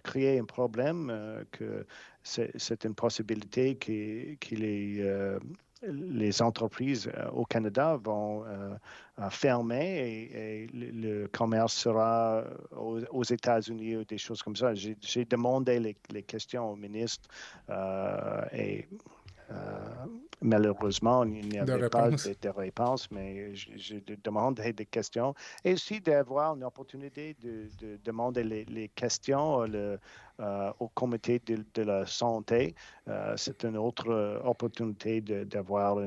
S3: créer un problème que c'est une possibilité que les entreprises au Canada vont fermer et le commerce sera aux États-Unis ou des choses comme ça. J'ai demandé les questions au ministre et malheureusement, il n'y avait pas de réponse, mais je demande des questions. Et aussi d'avoir une opportunité de demander les questions au comité de la santé. C'est une autre opportunité d'avoir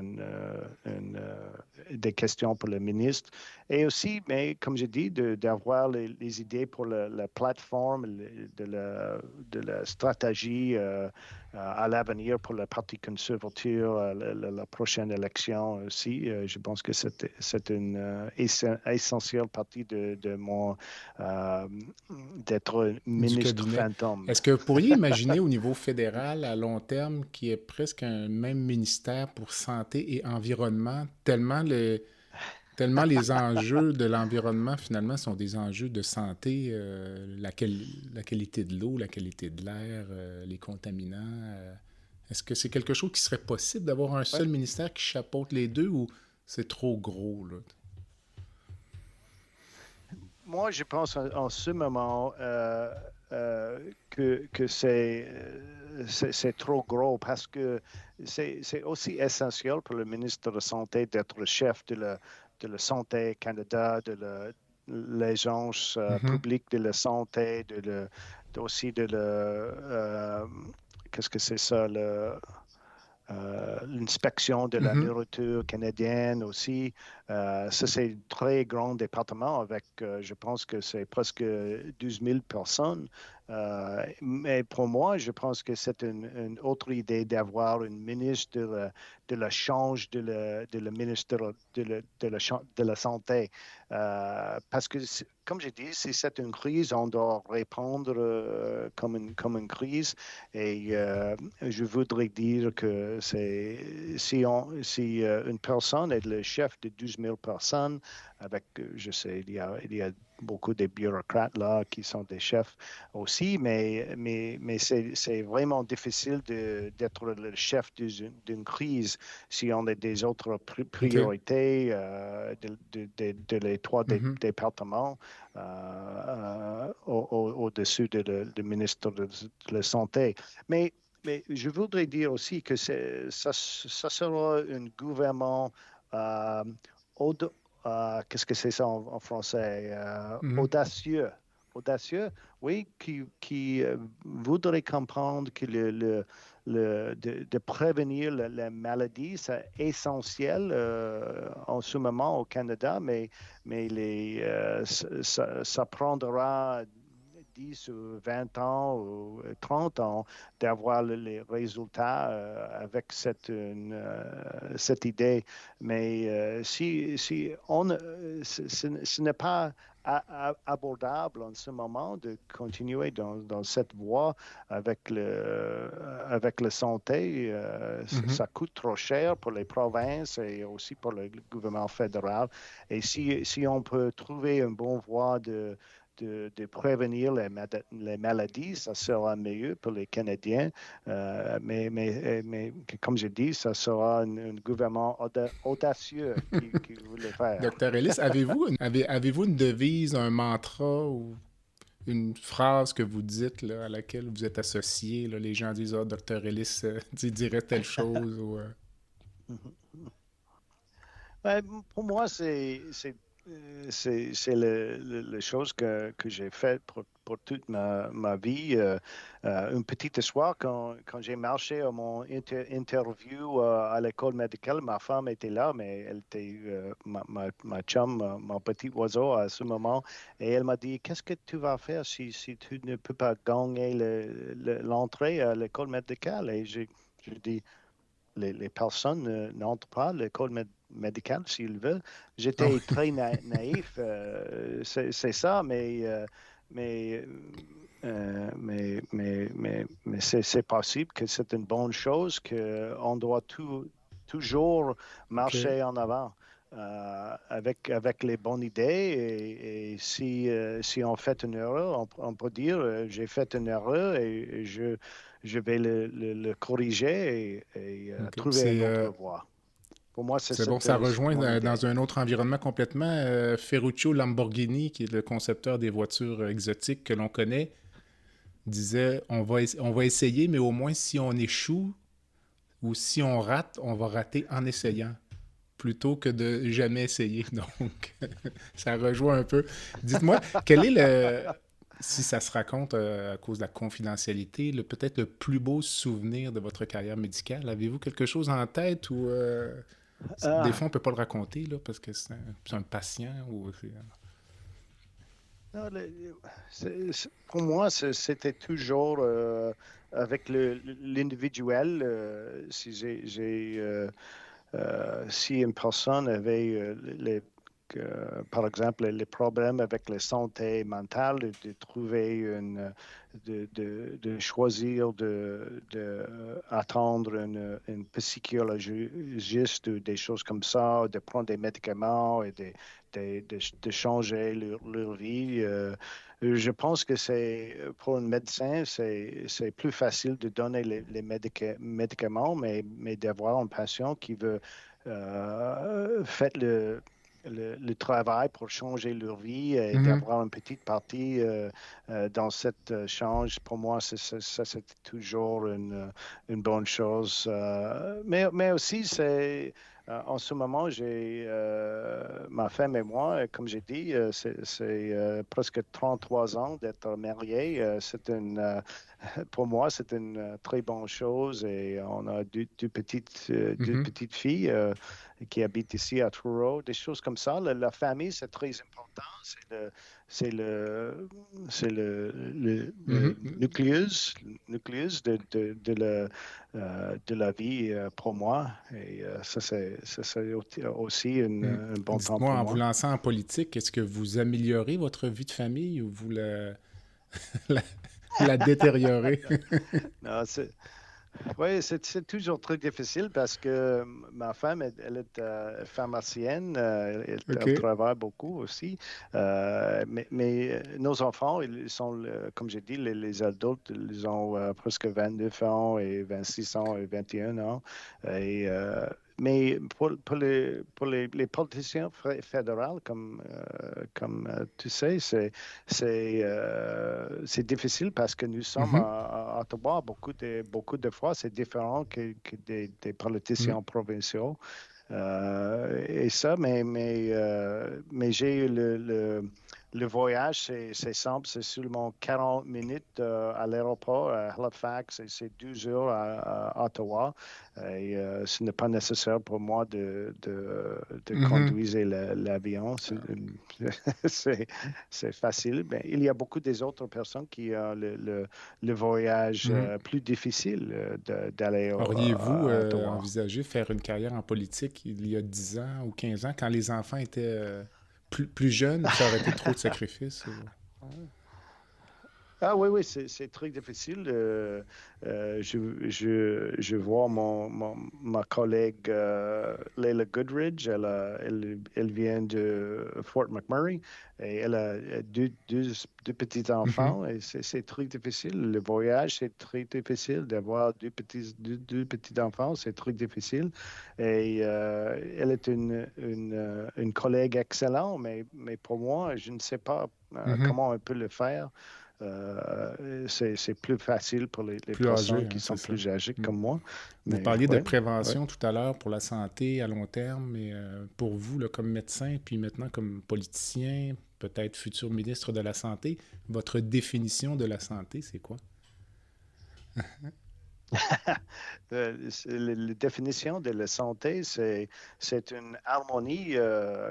S3: des questions pour le ministre. Et aussi, mais comme je dis, d'avoir les idées pour la plateforme de la stratégie à l'avenir pour le Parti conservateur, la prochaine élection aussi. Je pense que c'est une essentielle partie de mon d'être ministre fantôme.
S2: Est-ce que vous pourriez imaginer au niveau fédéral, à long terme, qu'il y ait presque un même ministère pour santé et environnement, tellement les enjeux de l'environnement, finalement, sont des enjeux de santé, la qualité de l'eau, la qualité de l'air, les contaminants. Est-ce que c'est quelque chose qui serait possible d'avoir un seul ministère qui chapeaute les deux ou c'est trop gros, là?
S3: Moi, je pense en ce moment que c'est trop gros parce que c'est aussi essentiel pour le ministre de la Santé d'être le chef de la Santé Canada, de l'agence publique de la santé, aussi qu'est-ce que c'est ça, l'inspection de la nourriture canadienne aussi. Ça, c'est un très grand département avec, je pense que c'est presque 12 000 personnes Mais pour moi, je pense que c'est une autre idée d'avoir une ministre de la change de le ministre de la santé. Parce que, comme j'ai dit, si c'est une crise, on doit répondre comme une crise. Et je voudrais dire que si une personne est le chef de 12 000 personnes, avec, je sais, il y a beaucoup de bureaucrates là qui sont des chefs aussi, mais c'est vraiment difficile d'être le chef d'une crise si on a des autres priorités de les trois départements au-dessus du ministre de la Santé. Mais je voudrais dire aussi que ça sera un gouvernement qu'est-ce que c'est ça en français? Audacieux. Audacieux, oui, qui voudrait comprendre que de prévenir la maladie, c'est essentiel en ce moment au Canada, mais ça prendra 10 ou 20 ans ou 30 ans d'avoir les résultats avec cette idée. Mais si on, ce n'est pas abordable en ce moment de continuer dans cette voie avec la santé. Ça coûte trop cher pour les provinces et aussi pour le gouvernement fédéral. Et si on peut trouver une bonne voie de prévenir les maladies, ça sera mieux pour les Canadiens. Mais comme je dis, ça sera un gouvernement audacieux qui voulait faire.
S2: Docteur Ellis, avez-vous une devise, un mantra ou une phrase que vous dites là, à laquelle vous êtes associé? Là, les gens disent « Ah, Docteur Ellis dirait telle chose. » ou,
S3: Pour moi, c'est la chose que j'ai faite pour toute ma vie. Une petite histoire, quand j'ai marché à mon interview à l'école médicale, ma femme était là, mais elle était ma chum, mon petit oiseau à ce moment, et elle m'a dit, qu'est-ce que tu vas faire si tu ne peux pas gagner l'entrée à l'école médicale? Et j'ai dit, les personnes n'entrent pas à l'école médicale s'ils veulent. J'étais très naïf, c'est ça, mais c'est possible que c'est une bonne chose, qu'on doit toujours marcher en avant. Avec les bonnes idées, et si on fait une erreur, on peut dire j'ai fait une erreur et je vais le corriger et trouver une autre voie. Pour moi,
S2: c'est bon, ça rejoint dans un autre environnement complètement. Ferruccio Lamborghini, qui est le concepteur des voitures exotiques que l'on connaît, disait on va essayer, mais au moins si on échoue ou si on rate, on va rater en essayant, plutôt que de jamais essayer. Donc, ça rejoint un peu. Dites-moi, quel est si ça se raconte à cause de la confidentialité, peut-être le plus beau souvenir de votre carrière médicale? Avez-vous quelque chose en tête ou des fois on ne peut pas le raconter là, parce que c'est un patient ou
S3: pour moi, c'était toujours avec l'individuel. Si une personne avait par exemple, les problèmes avec la santé mentale, de trouver de choisir d'attendre une psychologiste ou des choses comme ça, de prendre des médicaments et de changer leur vie. Je pense que pour un médecin, c'est plus facile de donner les médicaments, mais d'avoir un patient qui veut faire le travail pour changer leur vie et d'avoir une petite partie dans cette change. Pour moi, ça c'est toujours une bonne chose. Mais aussi, en ce moment, j'ai ma femme et moi, comme j'ai dit, c'est presque 33 ans d'être mariés. Pour moi, c'est une très bonne chose et on a deux petites filles qui habitent ici à Truro, des choses comme ça. La famille, c'est très important. nucléus de la vie pour moi. Et ça, c'est aussi un bon temps pour
S2: Dites-moi, en
S3: moi.
S2: vous lançant en politique, est-ce que vous améliorez votre vie de famille ou vous la, la détériorez?
S3: Non, oui, c'est toujours très difficile parce que ma femme, elle est pharmacienne, elle
S2: OK.
S3: travaille beaucoup aussi. Mais nos enfants, ils sont, comme j'ai dit, les adultes, ils ont presque 29 ans et 26 ans et 21 ans. Et, mais pour les politiciens fédéraux, comme tu sais, c'est difficile parce que nous sommes à Ottawa. Beaucoup de fois, c'est différent que des politiciens provinciaux. Et ça, mais j'ai eu le voyage, c'est simple, c'est seulement 40 minutes à l'aéroport à Halifax et c'est 12 heures à Ottawa. Et ce n'est pas nécessaire pour moi de conduire l'avion. C'est facile. Mais il y a beaucoup des autres personnes qui ont le voyage plus difficile d'aller
S2: Auriez-vous
S3: à Ottawa.
S2: envisagé faire une carrière en politique il y a 10 ans ou 15 ans, quand les enfants étaient plus jeunes, ça aurait été trop de sacrifices?
S3: Ah oui, c'est très difficile. Je vois ma collègue Leila Goodridge, elle vient de Fort McMurray et elle a deux petits-enfants et c'est très difficile. Le voyage, c'est très difficile. D'avoir deux petits-enfants, c'est très difficile. Et elle est une collègue excellente, mais pour moi, je ne sais pas comment on peut le faire. C'est plus facile pour les personnes qui sont plus âgées comme moi.
S2: Vous parliez de prévention tout à l'heure pour la santé à long terme, mais pour vous, là, comme médecin, puis maintenant comme politicien, peut-être futur ministre de la Santé, votre définition de la santé, c'est quoi?
S3: La définition de la santé, c'est une harmonie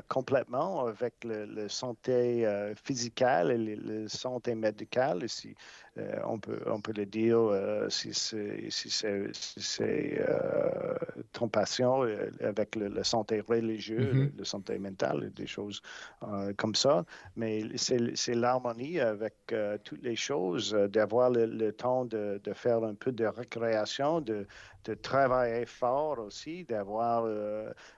S3: complètement avec la santé physique et la santé médicale. Ici, on peut le dire si c'est ton patient avec la santé religieuse, la santé mentale, des choses comme ça. Mais c'est l'harmonie avec toutes les choses, d'avoir le temps de faire un peu de récréation, de travailler fort aussi, d'avoir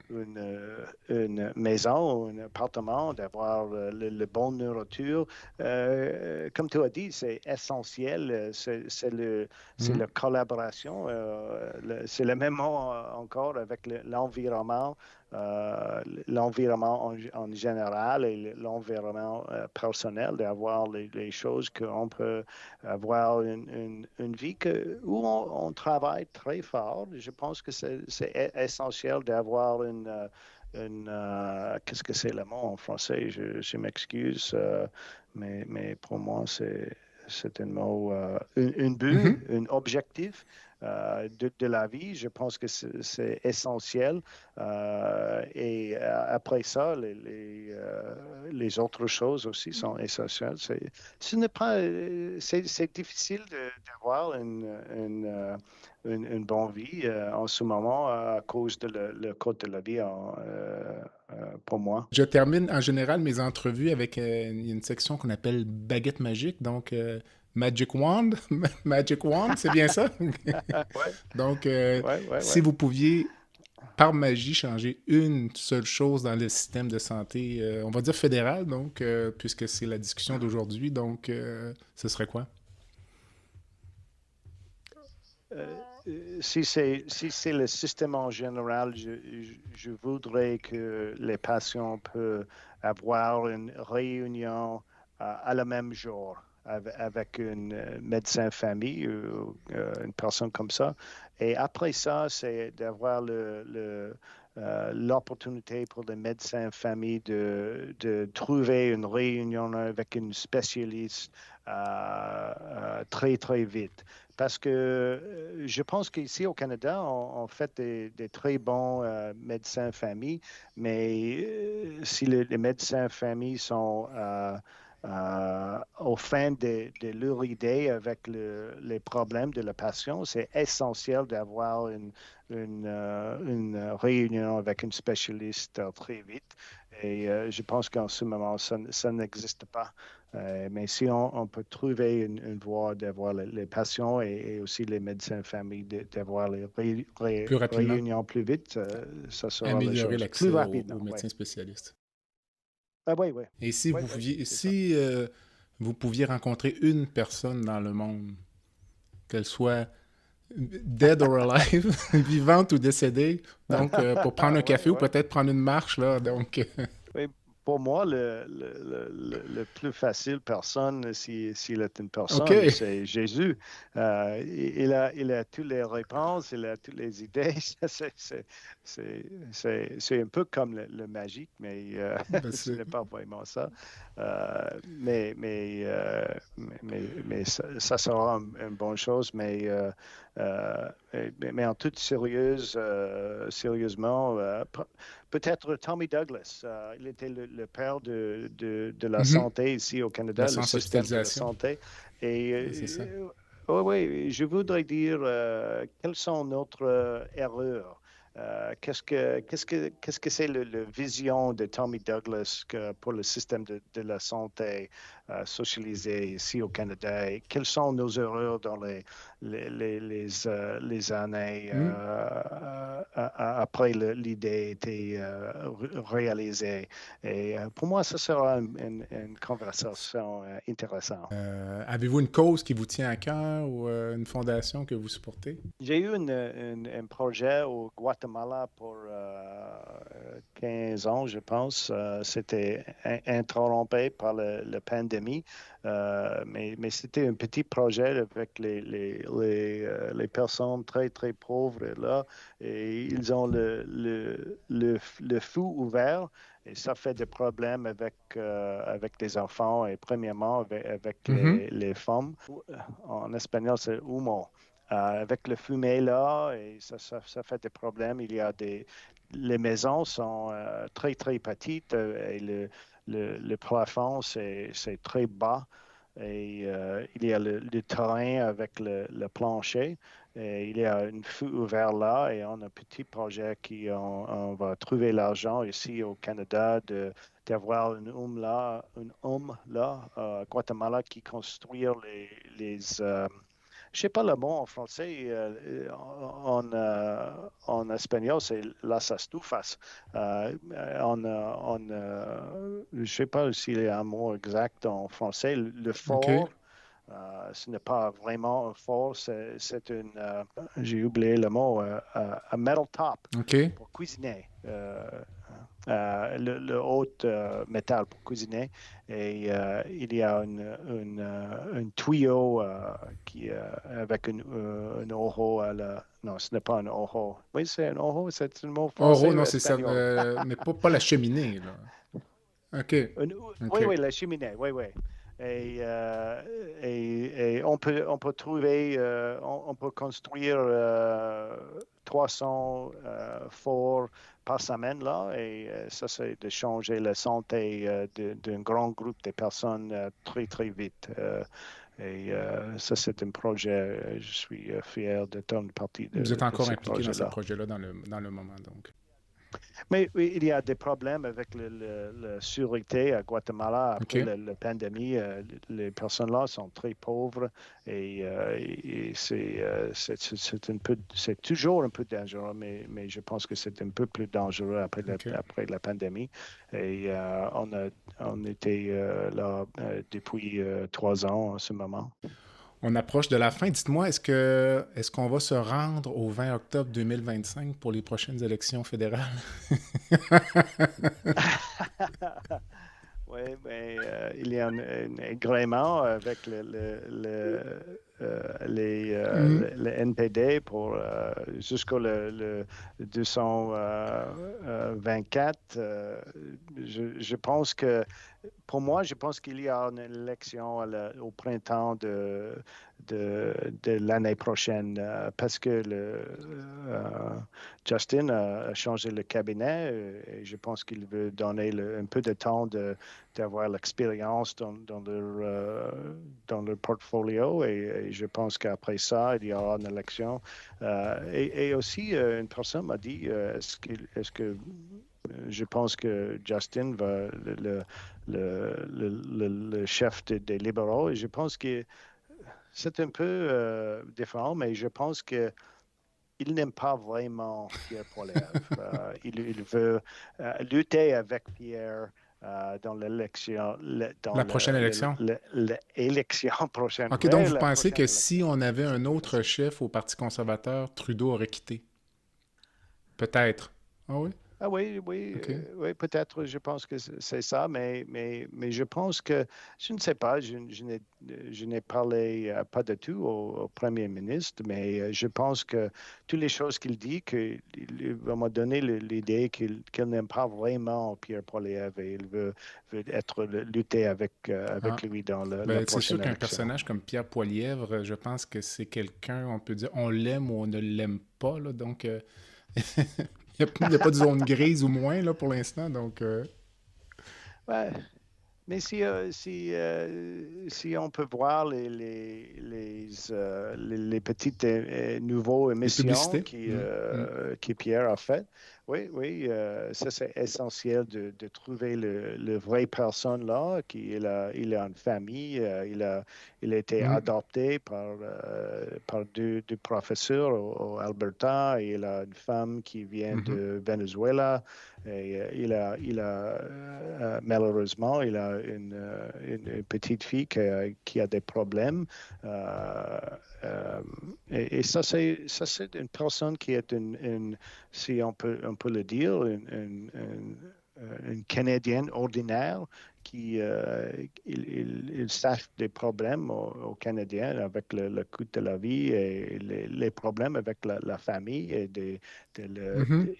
S3: une maison, un appartement, d'avoir le bonne nourriture. Comme tu as dit, c'est essentiel. C'est la collaboration. C'est le même mot encore avec l'environnement. L'environnement en général et l'environnement personnel, d'avoir les choses qu'on peut avoir une vie où on travaille très fort. Je pense que c'est essentiel d'avoir qu'est-ce que c'est le mot en français? Je m'excuse, mais pour moi, c'est un mot, un but, un objectif de la vie. Je pense que c'est essentiel. Et après ça, les autres choses aussi sont essentielles. C'est difficile d'avoir une bonne vie en ce moment à cause de le coût de la vie pour moi.
S2: Je termine en général mes entrevues avec une section qu'on appelle baguette magique, donc Magic Wand. Magic Wand, c'est bien ça?
S3: Ouais.
S2: Donc, si vous pouviez, par magie, changer une seule chose dans le système de santé, on va dire fédéral, donc, puisque c'est la discussion d'aujourd'hui, donc, ce serait quoi?
S3: Si c'est le système en général, je voudrais que les patients peuvent avoir une réunion à le même jour avec un médecin famille ou une personne comme ça. Et après ça, c'est d'avoir l'opportunité pour les médecins famille de trouver une réunion avec une spécialiste très, très vite. Parce que je pense qu'ici au Canada, on fait des très bons médecins famille, mais si les médecins famille sont au fin de leur idée avec les problèmes de la patient, c'est essentiel d'avoir une réunion avec un spécialiste très vite. Et je pense qu'en ce moment, ça n'existe pas. Mais si on peut trouver une voie d'avoir les patients et aussi les médecins de famille, d'avoir les
S2: Plus rapidement,
S3: réunions plus vite, ça sera la
S2: améliorer
S3: chose. Plus
S2: l'accès
S3: rapidement,
S2: aux
S3: oui.
S2: médecins spécialistes.
S3: Oui, oui.
S2: Et si
S3: Oui,
S2: vous
S3: oui,
S2: pouviez,
S3: c'est ça.
S2: si vous pouviez rencontrer une personne dans le monde, qu'elle soit dead or alive, vivante ou décédée, donc pour prendre un
S3: Oui,
S2: café ou
S3: oui.
S2: peut-être prendre une marche, là, donc...
S3: Oui, pour moi, le plus facile personne, s'il est une
S2: OK.
S3: personne, c'est Jésus. Il a toutes les réponses, il a toutes les idées. C'est un peu comme le magique, mais
S2: Ben,
S3: ce
S2: c'est-
S3: n'est pas vraiment ça. Mais ça sera une bonne chose. Mais en toute sérieusement, peut-être Tommy Douglas. Il était le père de la
S2: Mhm.
S3: santé ici au
S2: La
S3: Canada, le
S2: science
S3: système de la
S2: hospitalisation,
S3: santé. Et
S2: ben, c'est ça.
S3: oui, oui, je voudrais dire quelles sont notre erreurs. Qu'est-ce que c'est la vision de Tommy Douglas pour le système de la santé socialisé ici au Canada? Et quelles sont nos erreurs dans les années
S2: Hmm.
S3: après l'idée a été réalisée? Et pour moi, ça sera une conversation intéressante.
S2: Avez-vous une cause qui vous tient à cœur ou une fondation que vous supportez?
S3: J'ai eu un projet au Guatemala pour 15 ans, je pense. C'était interrompu par la pandémie, mais c'était un petit projet avec les personnes très, très pauvres là. Et ils ont le feu ouvert. Et ça fait des problèmes avec les enfants et premièrement avec
S2: Mhm.
S3: les femmes. En espagnol, c'est humo. Avec le fumet là, et ça fait des problèmes. Les maisons sont très, très petites et le plafond, c'est très bas. Et il y a le terrain avec le plancher. Et il y a un feu ouvert là et on a un petit projet on va trouver l'argent ici au Canada d'avoir un homme là, Guatemala, qui construire je ne sais pas le mot en français. En espagnol, c'est las estufas. Je ne sais pas s'il y a un mot exact en français. Le
S2: OK.
S3: fort, ce n'est pas vraiment un fort, j'ai oublié le mot, un metal top
S2: OK.
S3: pour cuisiner. Le haut métal pour cuisiner. Et il y a un tuyau avec un ojo Non, ce n'est pas un ojo. Oui, c'est un ojo, c'est un mot français
S2: Oro,
S3: ou
S2: non, c'est ça.
S3: espagnol?
S2: Mais pas la cheminée, là. OK.
S3: Oui,
S2: OK.
S3: oui, la cheminée, oui, oui. Et, et on peut trouver, on peut construire 300 forts par semaine, là, et ça, c'est de changer la santé d'un grand groupe de personnes très, très vite. Ça, c'est un projet, je suis fier d'être une partie
S2: Vous êtes
S3: de
S2: encore
S3: ce
S2: impliqué dans ce
S3: projet-là.
S2: projet-là dans le moment, donc.
S3: Mais oui, il y a des problèmes avec la sécurité à Guatemala après
S2: OK.
S3: la pandémie. Les personnes là sont très pauvres et c'est toujours un peu dangereux, mais je pense que c'est un peu plus dangereux
S2: OK.
S3: après la pandémie. Et on était là depuis 3 ans en ce moment.
S2: On approche de la fin. Dites-moi, est-ce qu'on va se rendre au 20 octobre 2025 pour les prochaines élections fédérales?
S3: Oui, mais il y a un agrément avec le NPD pour jusqu'au le 224. Je pense que, pour moi, je pense qu'il y a une élection au printemps de l'année prochaine parce que Justin a changé le cabinet et je pense qu'il veut donner un peu de temps d'avoir l'expérience dans leur portfolio et je pense qu'après ça, il y aura une élection. Et aussi, une personne m'a dit, est-ce que je pense que Justin va le chef des libéraux et je pense que c'est un peu différent, mais je pense que il n'aime pas vraiment Pierre Poilievre. Il veut lutter avec Pierre dans l'élection.
S2: La prochaine élection?
S3: L'élection prochaine.
S2: OK, donc vous pensez que si on avait un autre chef au Parti conservateur, Trudeau aurait quitté? Peut-être. Ah oui?
S3: Ah oui,
S2: Okay.
S3: Oui, peut-être, je pense que c'est ça, mais je pense que, je ne sais pas, je n'ai parlé pas du tout au Premier ministre, mais je pense que toutes les choses qu'il dit, qu'il va me donner l'idée qu'il n'aime pas vraiment Pierre Poilievre et il veut lutter avec lui dans la prochaine
S2: c'est sûr qu'un
S3: élection.
S2: personnage comme Pierre Poilievre, je pense que c'est quelqu'un, on peut dire, on l'aime ou on ne l'aime pas, là, donc... Il n'y a pas de zone grise ou moins là, pour l'instant, donc...
S3: Ouais. Mais si on peut voir les petites nouveaux émissions que Pierre a faites, oui, ça c'est essentiel de trouver le vrai personne là, il a une famille, il a été adopté par deux professeurs au Alberta, et il a une femme qui vient de Venezuela, et il a malheureusement, il a une petite fille qui a des problèmes. Et ça, c'est une personne qui est si on peut le dire, une Canadienne ordinaire qui il sache des problèmes aux Canadiens avec le coût de la vie et les problèmes avec la famille et de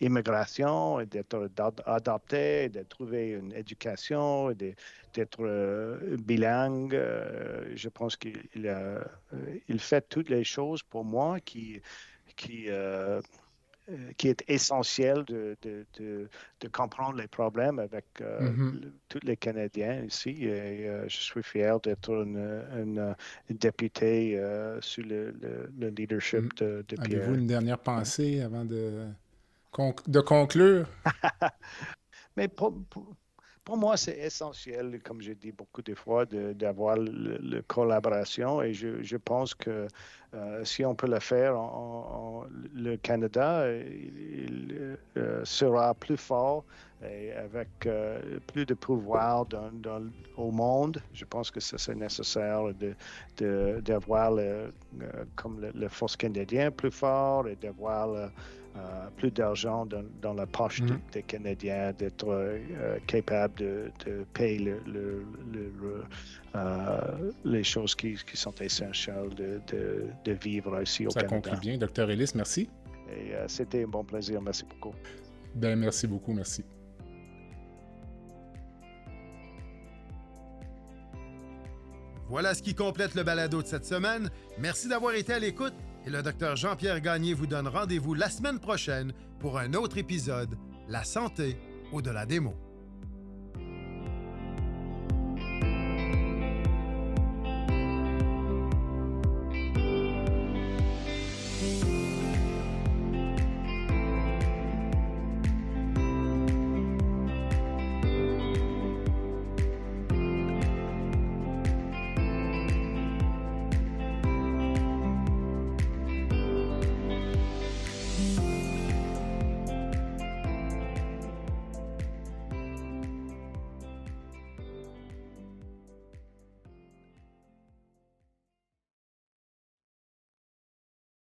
S3: l'immigration, et d'être adopté, de trouver une éducation, d'être bilingue. Je pense qu'il fait toutes les choses pour moi qui est essentiel de comprendre les problèmes avec tous les Canadiens ici. Et je suis fier d'être une députée sous le leadership de Pierre.
S2: Avez-vous une dernière pensée avant de conclure?
S3: Mais pour moi, c'est essentiel, comme j'ai dit beaucoup de fois, d'avoir la collaboration. Et je pense que si on peut le faire, le Canada il sera plus fort et avec plus de pouvoir au monde. Je pense que c'est nécessaire d'avoir comme le force canadien plus fort et d'avoir plus d'argent dans la poche des Canadiens, d'être capable de payer les choses qui sont essentielles de vivre ici au Canada.
S2: Ça conclut bien. Dr. Ellis, merci.
S3: Et c'était un bon plaisir. Merci beaucoup.
S2: Ben, merci beaucoup. Merci.
S1: Voilà ce qui complète le balado de cette semaine. Merci d'avoir été à l'écoute et le Dr Jean-Pierre Gagné vous donne rendez-vous la semaine prochaine pour un autre épisode, La santé au-delà des mots.